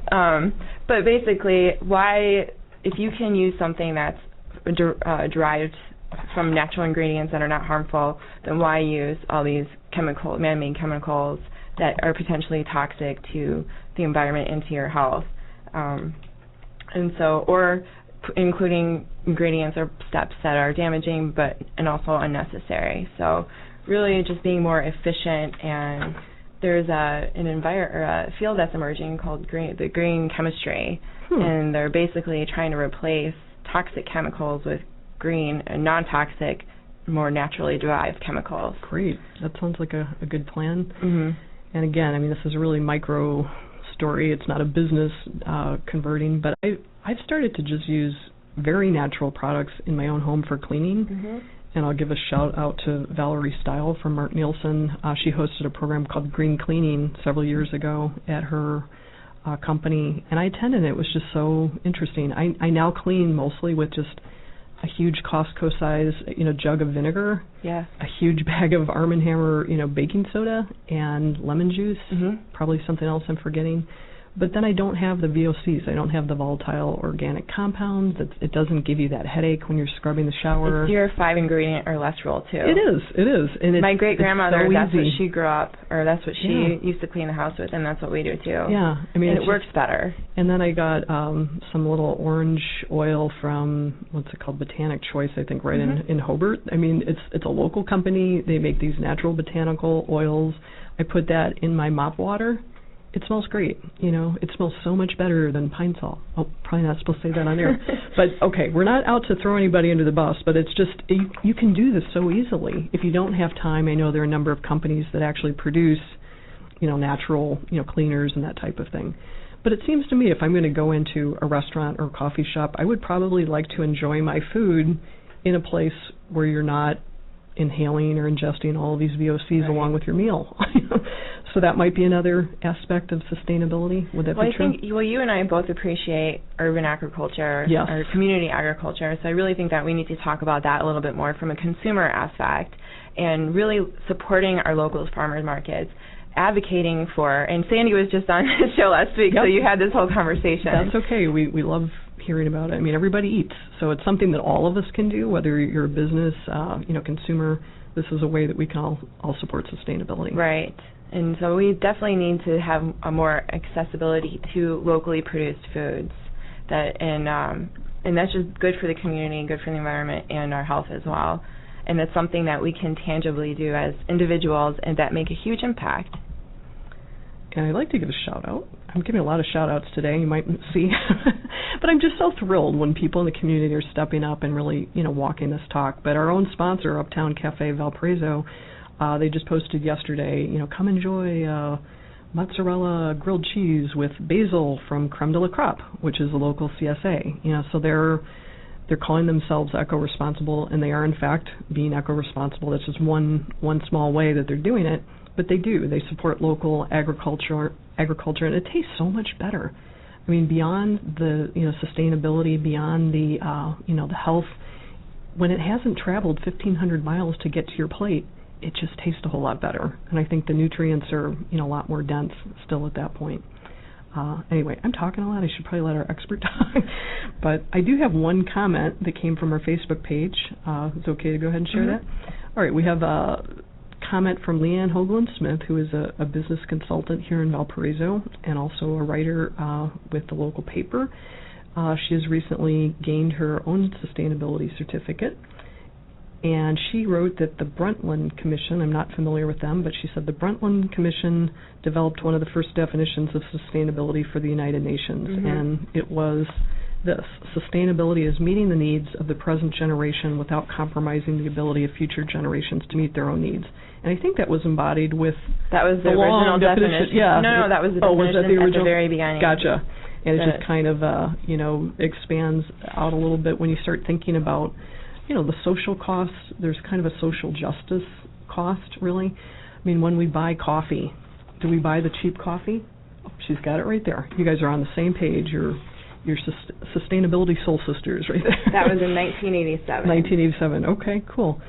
Speaker 2: but basically, why, if you can use something that's derived from natural ingredients that are not harmful, then why use all these man-made chemicals that are potentially toxic to the environment and to your health? Or including ingredients or steps that are damaging and also unnecessary. So really just being more efficient, and there's a field that's emerging called the green chemistry, and they're basically trying to replace toxic chemicals with green and non-toxic, more naturally derived chemicals.
Speaker 1: Great. That sounds like a good plan.
Speaker 2: Mm-hmm.
Speaker 1: And again, this is a really micro story. It's not a business converting, but I've started to just use very natural products in my own home for cleaning.
Speaker 2: Mm-hmm.
Speaker 1: And I'll give a shout out to Valerie Style from Mark Nielsen. She hosted a program called Green Cleaning several years ago at her company, and I attended it. It was just so interesting. I now clean mostly with just a huge Costco size, jug of vinegar,
Speaker 2: yeah,
Speaker 1: a huge bag of Arm & Hammer, baking soda, and lemon juice.
Speaker 2: Mm-hmm.
Speaker 1: Probably something else I'm forgetting. But then I don't have the VOCs. I don't have the volatile organic compounds. It doesn't give you that headache when you're scrubbing the shower.
Speaker 2: It's your 5-ingredient or less rule, too.
Speaker 1: It is. And
Speaker 2: my great-grandmother,
Speaker 1: so
Speaker 2: that's
Speaker 1: easy.
Speaker 2: what she grew up, or that's what she used to clean the house with, and that's what we do, too.
Speaker 1: Yeah.
Speaker 2: And it works better.
Speaker 1: And then I got some little orange oil from, what's it called, Botanic Choice, I think, right in Hobart. It's a local company. They make these natural botanical oils. I put that in my mop water. It smells great, It smells so much better than Pine Sol. Oh, probably not supposed to say that on air. But, okay, we're not out to throw anybody under the bus, but it's just, you can do this so easily. If you don't have time, I know there are a number of companies that actually produce, natural, cleaners and that type of thing. But it seems to me if I'm going to go into a restaurant or a coffee shop, I would probably like to enjoy my food in a place where you're not inhaling or ingesting all of these VOCs along with your meal. So that might be another aspect of sustainability. Would that be true?
Speaker 2: You and I both appreciate urban agriculture or community agriculture, so I really think that we need to talk about that a little bit more from a consumer aspect and really supporting our local farmers markets, advocating for, and Sandy was just on his show last week, so you had this whole conversation.
Speaker 1: That's okay. We love hearing about it. Everybody eats, so it's something that all of us can do, whether you're a business, consumer. This is a way that we can all support sustainability.
Speaker 2: Right. And so we definitely need to have a more accessibility to locally produced foods, and that's just good for the community, good for the environment, and our health as well. And it's something that we can tangibly do as individuals and that make a huge impact.
Speaker 1: And I'd like to give a shout-out. I'm giving a lot of shout-outs today, you might see. But I'm just so thrilled when people in the community are stepping up and really, walking this talk. But our own sponsor, Uptown Cafe Valparaiso, They just posted yesterday, come enjoy mozzarella grilled cheese with basil from Creme de la Crop, which is a local CSA. So they're calling themselves eco-responsible, and they are in fact being eco-responsible. That's just one small way that they're doing it, but they do. They support local agriculture, and it tastes so much better. I mean, beyond the sustainability, beyond the the health, when it hasn't traveled 1,500 miles to get to your plate, it just tastes a whole lot better. And I think the nutrients are a lot more dense still at that point. Anyway, I'm talking a lot. I should probably let our expert talk. But I do have one comment that came from our Facebook page. It's okay to go ahead and share that? All right, we have a comment from Leanne Hoagland-Smith, who is a business consultant here in Valparaiso and also a writer with the local paper. She has recently gained her own sustainability certificate. And she wrote that the Brundtland Commission, I'm not familiar with them, but she said the Brundtland Commission developed one of the first definitions of sustainability for the United Nations, and it was this: sustainability is meeting the needs of the present generation without compromising the ability of future generations to meet their own needs. And I think that was embodied with
Speaker 2: that was the original definition.
Speaker 1: Yeah.
Speaker 2: No, that was the definition
Speaker 1: was that the original?
Speaker 2: At the very beginning.
Speaker 1: Gotcha. And it just kind of, expands out a little bit when you start thinking about the social costs. There's kind of a social justice cost, really. I mean, when we buy coffee, do we buy the cheap coffee? Oh, she's got it right there. You guys are on the same page. You're sustainability soul sisters right there.
Speaker 2: That was in 1987.
Speaker 1: 1987. Okay, cool.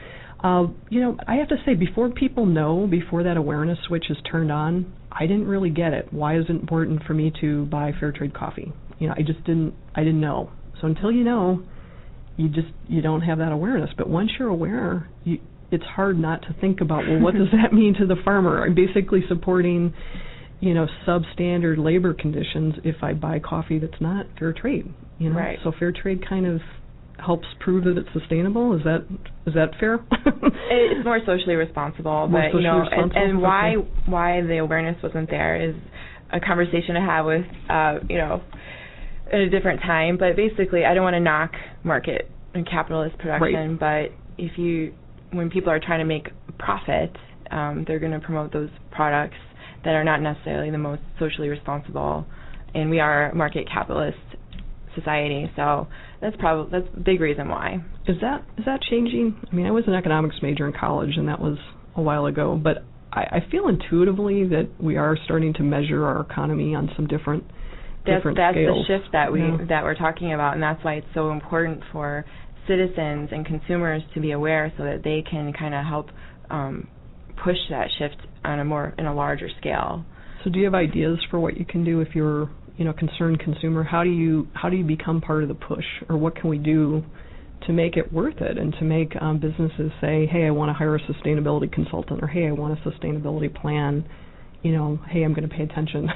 Speaker 1: I have to say, before that awareness switch is turned on, I didn't really get it. Why is it important for me to buy fair trade coffee? I didn't know. So until you know, you don't have that awareness. But once you're aware, it's hard not to think about, well, what does that mean to the farmer? I'm basically supporting, substandard labor conditions if I buy coffee that's not fair trade.
Speaker 2: Right.
Speaker 1: So fair trade kind of helps prove that it's sustainable. Is that fair?
Speaker 2: It's more socially responsible, but and why the awareness wasn't there is a conversation to have with at a different time. But basically, I don't want to knock market and capitalist production, but when people are trying to make profit, they're going to promote those products that are not necessarily the most socially responsible, and we are a market capitalist society, so that's a big reason why.
Speaker 1: Is that changing? I mean, I was an economics major in college, and that was a while ago, but I feel intuitively that we are starting to measure our economy on some different
Speaker 2: that's
Speaker 1: scales.
Speaker 2: That's the shift that we're talking about, and that's why it's so important for citizens and consumers to be aware, so that they can kind of help push that shift on in a larger scale.
Speaker 1: So, do you have ideas for what you can do if you're concerned consumer? How do you become part of the push, or what can we do to make it worth it, and to make businesses say, hey, I want to hire a sustainability consultant, or hey, I want a sustainability plan, hey, I'm going to pay attention.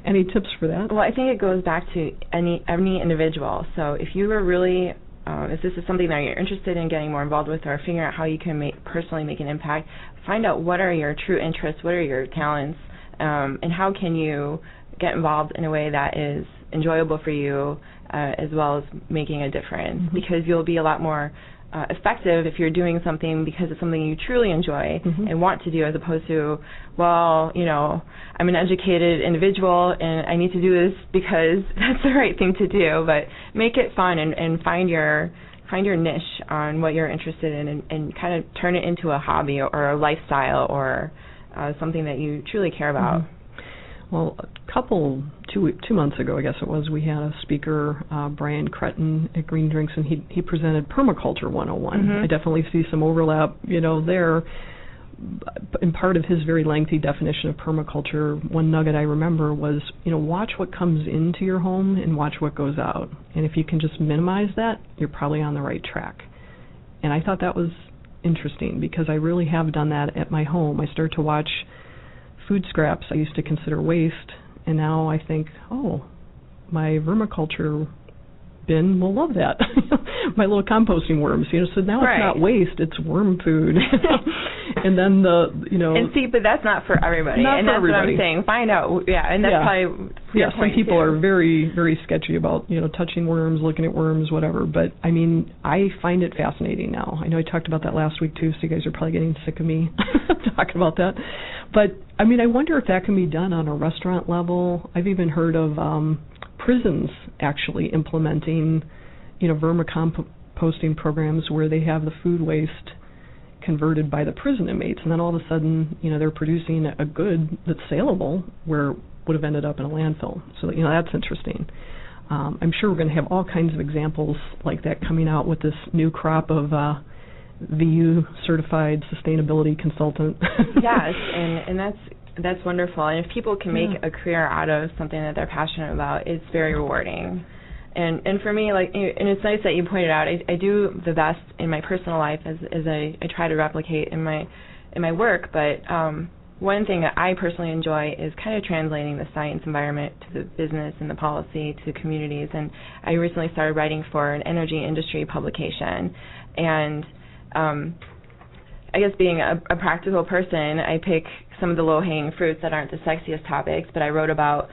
Speaker 1: Any tips for that?
Speaker 2: Well, I think it goes back to any individual. So if you are really, if this is something that you're interested in getting more involved with, or figuring out how you can personally make an impact, find out what are your true interests, what are your talents, and how can you get involved in a way that is enjoyable for you, as well as making a difference, because you'll be a lot more effective if you're doing something because it's something you truly enjoy and want to do, as opposed to, well, I'm an educated individual and I need to do this because that's the right thing to do. But make it fun and find your niche on what you're interested in, and kind of turn it into a hobby or a lifestyle, or something that you truly care about.
Speaker 1: Well, two months ago, I guess it was, we had a speaker, Brian Cretton at Green Drinks, and he presented Permaculture 101. I definitely see some overlap, there. In part of his very lengthy definition of permaculture, one nugget I remember was, watch what comes into your home and watch what goes out. And if you can just minimize that, you're probably on the right track. And I thought that was interesting, because I really have done that at my home. I start to watch food scraps I used to consider waste, and now I think, oh, my vermiculture bin will love that. My little composting worms, so now it's not waste, it's worm food. And then
Speaker 2: And see, but that's not for everybody.
Speaker 1: Not
Speaker 2: and
Speaker 1: for
Speaker 2: that's
Speaker 1: everybody.
Speaker 2: what I'm saying. Find out. Yeah, and that's probably your
Speaker 1: some
Speaker 2: point
Speaker 1: people
Speaker 2: too.
Speaker 1: are very, very sketchy about, touching worms, looking at worms, whatever. But, I mean, I find it fascinating now. I know I talked about that last week, too, so you guys are probably getting sick of me talking about that. But, I mean, I wonder if that can be done on a restaurant level. I've even heard of prisons actually implementing, vermicomposting programs where they have the food waste converted by the prison inmates, and then all of a sudden, they're producing a good that's saleable where it would have ended up in a landfill. So, that's interesting. I'm sure we're going to have all kinds of examples like that coming out with this new crop of VU certified sustainability consultant.
Speaker 2: Yes, and that's wonderful. And if people can make a career out of something that they're passionate about, it's very rewarding. And for me, and it's nice that you pointed out, I do the best in my personal life as I try to replicate in my work. But one thing that I personally enjoy is kind of translating the science environment to the business and the policy to communities. And I recently started writing for an energy industry publication. And I guess being a practical person, I pick some of the low-hanging fruits that aren't the sexiest topics, but I wrote about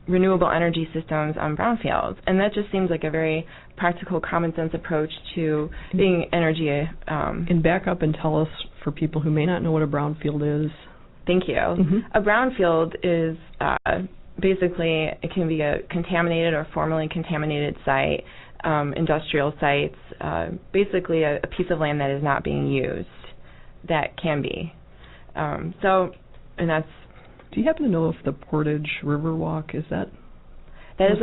Speaker 2: renewable energy systems on brownfields, and that just seems like a very practical, common-sense approach to being energy.
Speaker 1: And back up and tell us, for people who may not know what a brownfield is.
Speaker 2: Thank you. Mm-hmm. A brownfield is basically, it can be a contaminated or formerly contaminated site, industrial sites, basically a piece of land that is not being used, that can be. And that's.
Speaker 1: Do you happen to know if the Portage Riverwalk was that a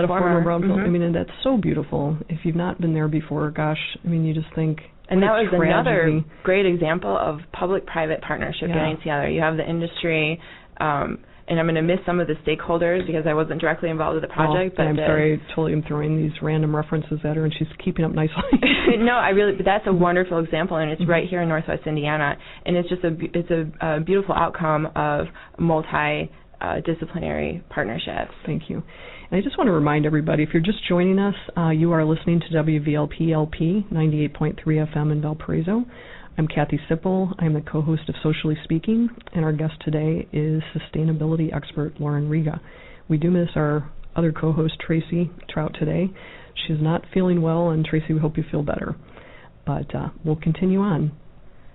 Speaker 1: former brownfield?
Speaker 2: Mm-hmm.
Speaker 1: I mean, and that's so beautiful. If you've not been there before, gosh, I mean, you just think.
Speaker 2: And that was
Speaker 1: tragedy.
Speaker 2: Another great example of public-private partnership getting together. You have the industry, and I'm going to miss some of the stakeholders because I wasn't directly involved with the project. But
Speaker 1: I'm sorry, totally am throwing these random references at her, and she's keeping up nicely.
Speaker 2: No, but that's a wonderful example, and it's right here in Northwest Indiana, and it's just a beautiful outcome of multi-disciplinary partnerships.
Speaker 1: Thank you. And I just want to remind everybody, if you're just joining us, you are listening to WVLP-LP 98.3 FM in Valparaiso. I'm Kathy Sipple. I'm the co-host of Socially Speaking, and our guest today is sustainability expert Lauren Riga. We do miss our other co-host, Tracy Traut, today. She's not feeling well, and Tracy, we hope you feel better. But we'll continue on.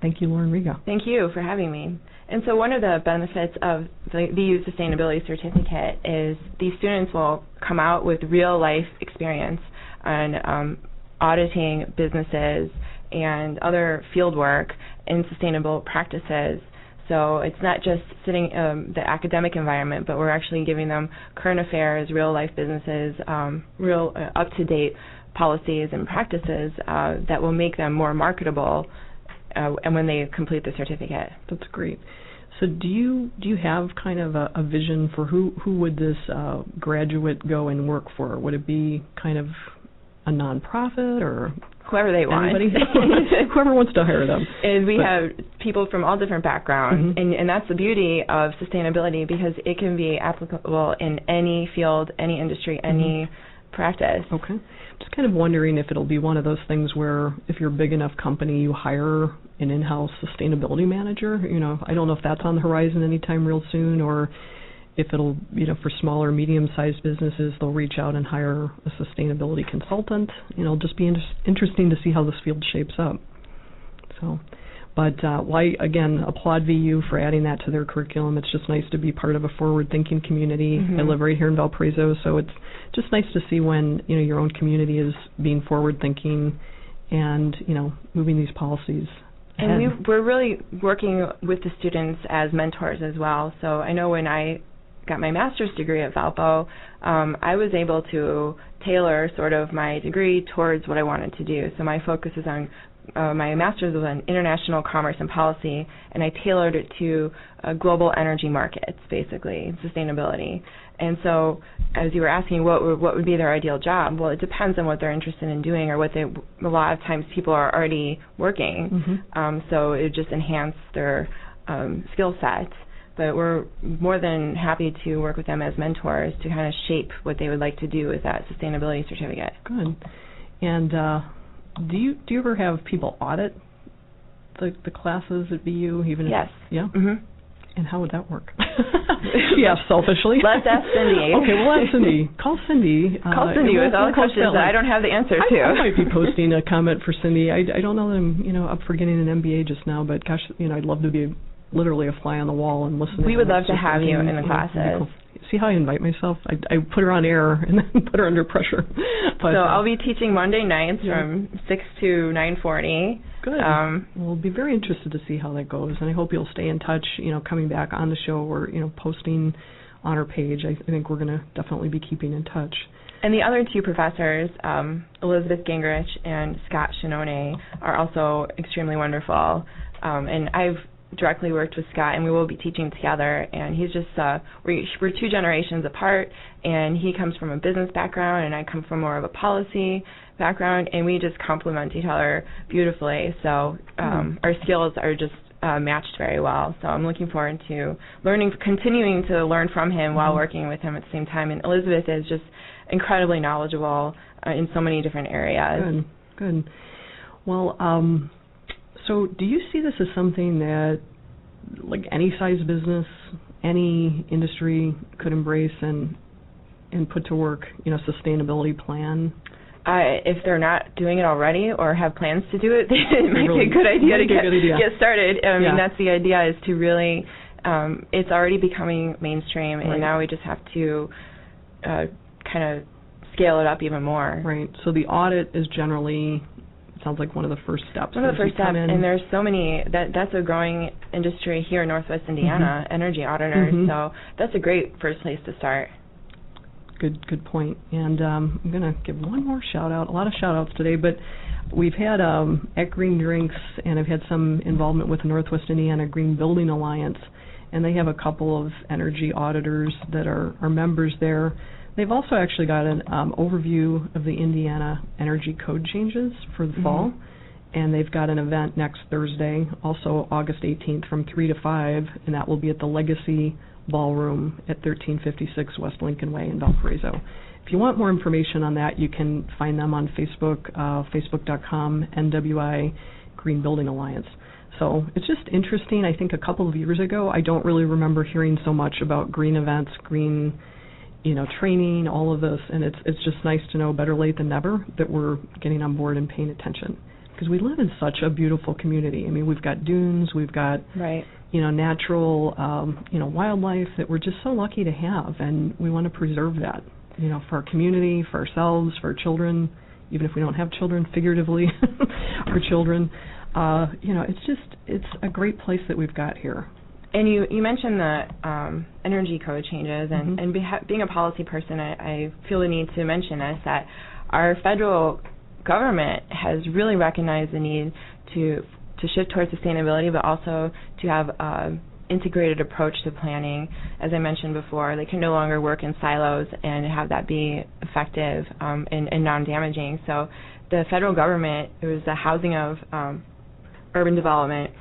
Speaker 1: Thank you, Lauren Riga.
Speaker 2: Thank you for having me. And so one of the benefits of the VU Sustainability Certificate is these students will come out with real-life experience on auditing businesses and other field work in sustainable practices. So it's not just sitting the academic environment, but we're actually giving them current affairs, real-life businesses, real up-to-date policies and practices that will make them more marketable and when they complete the certificate.
Speaker 1: That's great. So do you have kind of a vision for who would this graduate go and work for? Would it be kind of a nonprofit or
Speaker 2: whoever they want?
Speaker 1: Whoever wants to hire them.
Speaker 2: And we have people from all different backgrounds, and that's the beauty of sustainability because it can be applicable in any field, any industry, any practice.
Speaker 1: Okay. Just kind of wondering if it'll be one of those things where if you're a big enough company, you hire an in-house sustainability manager. I don't know if that's on the horizon anytime real soon, or if it'll, for smaller, medium-sized businesses, they'll reach out and hire a sustainability consultant. It'll just be interesting to see how this field shapes up. So, but I, again, applaud VU for adding that to their curriculum. It's just nice to be part of a forward-thinking community. I live right here in Valparaiso, so it's just nice to see when, your own community is being forward-thinking and, moving these policies ahead.
Speaker 2: And we're really working with the students as mentors as well. So I know when I got my master's degree at Valpo, I was able to tailor sort of my degree towards what I wanted to do. So my focus is on, my master's was on international commerce and policy, and I tailored it to global energy markets, basically, sustainability. And so as you were asking what would be their ideal job, well, it depends on what they're interested in doing or a lot of times people are already working, so it would just enhance their skill set. But we're more than happy to work with them as mentors to kind of shape what they would like to do with that sustainability certificate.
Speaker 1: Good. And do you ever have people audit the classes at BU? Even
Speaker 2: yes.
Speaker 1: Yeah?
Speaker 2: Mm-hmm.
Speaker 1: And how would that work? Yeah, selfishly.
Speaker 2: Let's ask Cindy.
Speaker 1: Okay, we'll ask Cindy. Call Cindy.
Speaker 2: Call Cindy with all the questions that I don't have the answer to.
Speaker 1: I might be posting a comment for Cindy. I don't know that I'm up for getting an MBA just now, but gosh, I'd love to be literally a fly on the wall and listen.
Speaker 2: We would love to have you in the classes.
Speaker 1: Cool. See how I invite myself? I put her on air and then put her under pressure. But,
Speaker 2: so I'll be teaching Monday nights from 6 to 9:40.
Speaker 1: Good. We'll be very interested to see how that goes, and I hope you'll stay in touch, coming back on the show or, posting on our page. I think we're going to definitely be keeping in touch.
Speaker 2: And the other two professors, Elizabeth Gingrich and Scott Shinone, are also extremely wonderful. And I've directly worked with Scott, and we will be teaching together. And he's just, we're 2 generations apart, and he comes from a business background, and I come from more of a policy background, and we just complement each other beautifully. So our skills are just matched very well. So I'm looking forward to continuing to learn from him while working with him at the same time. And Elizabeth is just incredibly knowledgeable in so many different areas.
Speaker 1: Good. Well, so do you see this as something that, like, any size business, any industry could embrace and put to work, sustainability plan?
Speaker 2: If they're not doing it already or have plans to do it, it might be a good idea to get started. I mean, that's the idea, is to really, it's already becoming mainstream, and now we just have to kind of scale it up even more. Right.
Speaker 1: So the audit is generally, sounds like one of the first steps.
Speaker 2: One of the first steps, and there's so many, that's a growing industry here in Northwest Indiana, energy auditors, so that's a great first place to start.
Speaker 1: Good point. And I'm going to give one more shout-out, a lot of shout-outs today, but we've had at Green Drinks, and I've had some involvement with the Northwest Indiana Green Building Alliance, and they have a couple of energy auditors that are members there. They've also actually got an overview of the Indiana energy code changes for the fall, and they've got an event next Thursday, also August 18th from 3 to 5, and that will be at the Legacy Ballroom at 1356 West Lincoln Way in Valparaiso. If you want more information on that, you can find them on Facebook, facebook.com, NWI Green Building Alliance. So it's just interesting. I think a couple of years ago, I don't really remember hearing so much about green events, green, training, all of this, and it's just nice to know, better late than never, that we're getting on board and paying attention. Because we live in such a beautiful community. I mean, we've got dunes, we've got natural, wildlife that we're just so lucky to have, and we want to preserve that, for our community, for ourselves, for our children, even if we don't have children, figuratively, our children. It's a great place that we've got here.
Speaker 2: And you mentioned the energy code changes, and being a policy person, I feel the need to mention this, that our federal government has really recognized the need to shift towards sustainability, but also to have an integrated approach to planning. As I mentioned before, they can no longer work in silos and have that be effective and non-damaging. So the federal government, it was the Housing of Urban Development,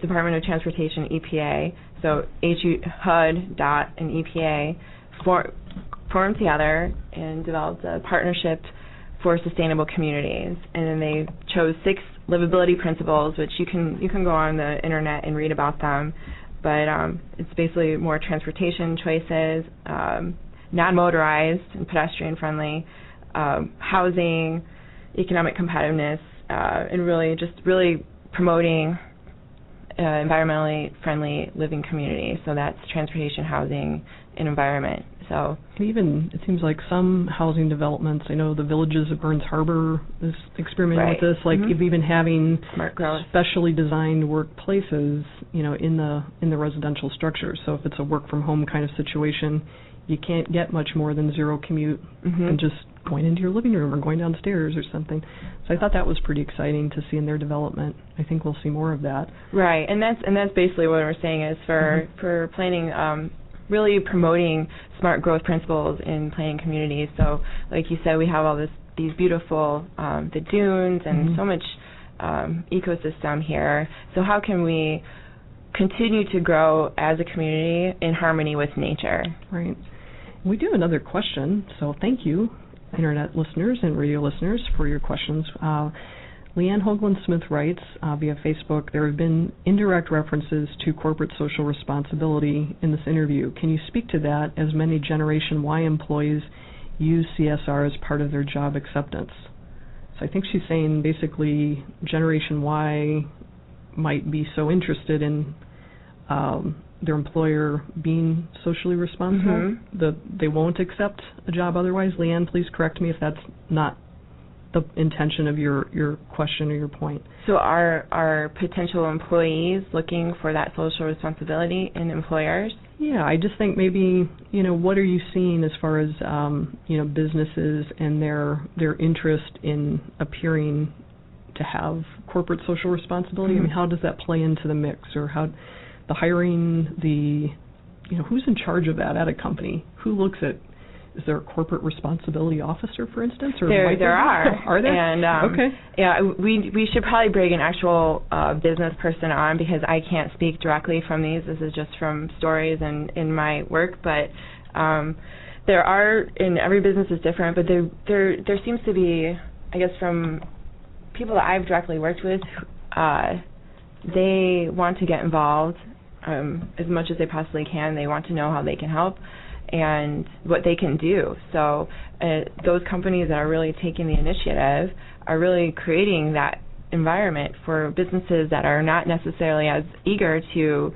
Speaker 2: Department of Transportation, EPA, so HUD, DOT, and EPA formed together and developed a partnership for sustainable communities. And then they chose 6 livability principles, which you can go on the internet and read about them. But it's basically more transportation choices, non-motorized and pedestrian-friendly, housing, economic competitiveness, and really promoting environmentally friendly living communities. So that's transportation, housing, and environment. So
Speaker 1: even it seems like some housing developments, I know the Villages of Burns Harbor is experimenting with this, like even having specially designed workplaces, in the residential structure. So if it's a work from home kind of situation, you can't get much more than zero commute and just going into your living room or going downstairs or something. So I thought that was pretty exciting to see in their development. I think we'll see more of that. Right,
Speaker 2: and that's basically what we're saying is for planning, really promoting smart growth principles in planning communities. So, like you said, we have all these beautiful the dunes and so much ecosystem here. So how can we continue to grow as a community in harmony with nature?
Speaker 1: Right. We do have another question, so thank you, Internet listeners and radio listeners, for your questions. Leanne Hoagland-Smith writes via Facebook, there have been indirect references to corporate social responsibility in this interview. Can you speak to that, as many Generation Y employees use CSR as part of their job acceptance? So I think she's saying basically Generation Y might be so interested in their employer being socially responsible that they won't accept a job otherwise. Leanne, please correct me if that's not the intention of your question or your point.
Speaker 2: So are potential employees looking for that social responsibility in employers?
Speaker 1: Yeah, I just think maybe, what are you seeing as far as, businesses and their interest in appearing to have corporate social responsibility? I mean, how does that play into the mix, or how the hiring, who's in charge of that at a company? Who looks at, is there a corporate responsibility officer, for instance? Or
Speaker 2: there are.
Speaker 1: Are there?
Speaker 2: And
Speaker 1: okay.
Speaker 2: Yeah, we should probably bring an actual business person on, because I can't speak directly from these. This is just from stories and in my work. But there are, and every business is different, but there seems to be, I guess, from people that I've directly worked with, they want to get involved as much as they possibly can. They want to know how they can help and what they can do. So those companies that are really taking the initiative are really creating that environment for businesses that are not necessarily as eager to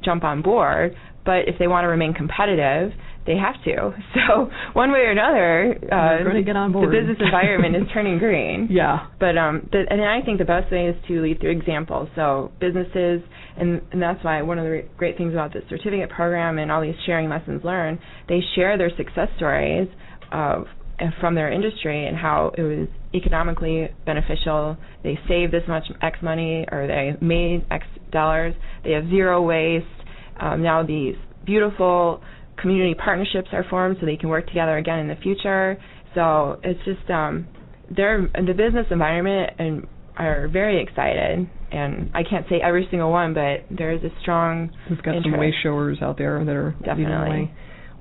Speaker 2: jump on board, but if they want to remain competitive, they have to. So one way or another,
Speaker 1: going to get on board.
Speaker 2: The business environment is turning green.
Speaker 1: Yeah.
Speaker 2: But and I think the best way is to lead through example. So businesses, and that's why one of the great things about this certificate program and all these sharing lessons learned, they share their success stories from their industry and how it was economically beneficial. They saved this much X money, or they made X dollars. They have zero waste. Now these beautiful community partnerships are formed so they can work together again in the future. So it's just the business environment and are very excited, and I can't say every single one, but there is a strong
Speaker 1: We've got
Speaker 2: interest.
Speaker 1: some way showers out there that are leading the way.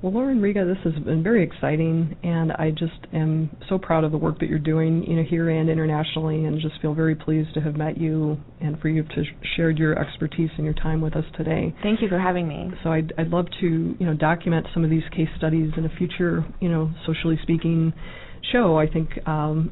Speaker 1: Well, Lauren Riga, this has been very exciting, and I just am so proud of the work that you're doing, here and internationally, and just feel very pleased to have met you and for you to shared your expertise and your time with us today.
Speaker 2: Thank you for having me.
Speaker 1: So I'd love to, document some of these case studies in a future, socially speaking show. I think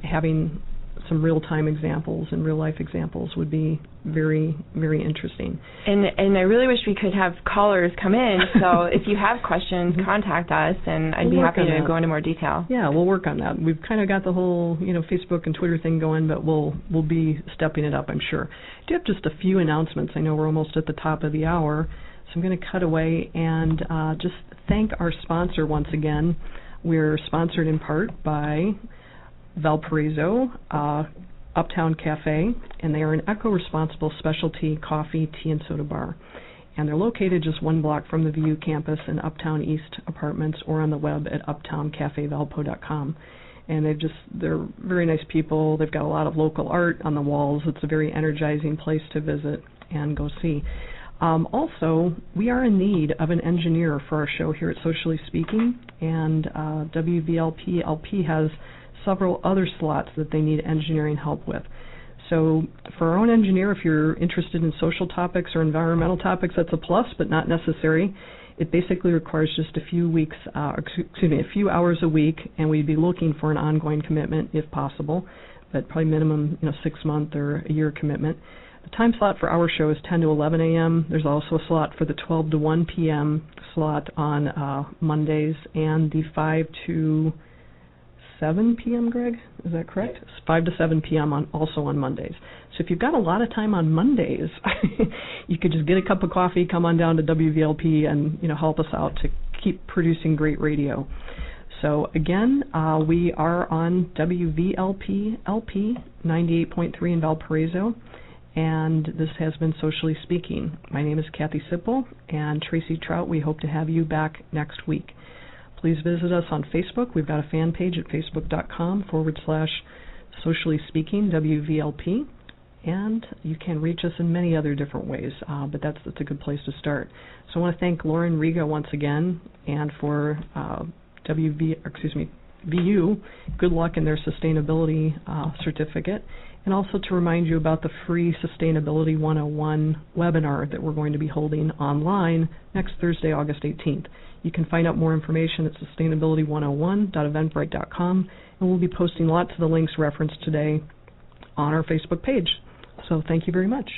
Speaker 1: having some real-time examples and real-life examples would be very, very interesting.
Speaker 2: And I really wish we could have callers come in, so if you have questions, contact us, and I'd be happy to go into more detail.
Speaker 1: Yeah, we'll work on that. We've kind of got the whole, Facebook and Twitter thing going, but we'll be stepping it up, I'm sure. I do have just a few announcements. I know we're almost at the top of the hour, so I'm going to cut away and just thank our sponsor once again. We're sponsored in part by Valparaiso Uptown Cafe, and they are an eco-responsible specialty coffee, tea, and soda bar. And they're located just one block from the VU campus in Uptown East Apartments, or on the web at uptowncafevalpo.com. And they're very nice people. They've got a lot of local art on the walls. It's a very energizing place to visit and go see. Also, we are in need of an engineer for our show here at Socially Speaking, and WVLP LP has several other slots that they need engineering help with. So for our own engineer, if you're interested in social topics or environmental topics, that's a plus, but not necessary. It basically requires just a few hours a week, and we'd be looking for an ongoing commitment if possible, but probably minimum 6 month or a year commitment. The time slot for our show is 10 to 11 a.m. There's also a slot for the 12 to 1 p.m. slot on Mondays, and the 5 to 7 p.m., Greg? Is that correct? It's 5 to 7 p.m. also on Mondays. So if you've got a lot of time on Mondays, you could just get a cup of coffee, come on down to WVLP, and help us out to keep producing great radio. So again, we are on WVLP LP 98.3 in Valparaiso, and this has been Socially Speaking. My name is Kathy Sipple, and Tracy Traut. We hope to have you back next week. Please visit us on Facebook. We've got a fan page at facebook.com/Socially Speaking WVLP, and you can reach us in many other different ways, but that's a good place to start. So I want to thank Lauren Riga once again, and for VU, good luck in their sustainability certificate, and also to remind you about the free Sustainability 101 webinar that we're going to be holding online next Thursday, August 18th. You can find out more information at sustainability101.eventbrite.com, and we'll be posting lots of the links referenced today on our Facebook page. So thank you very much.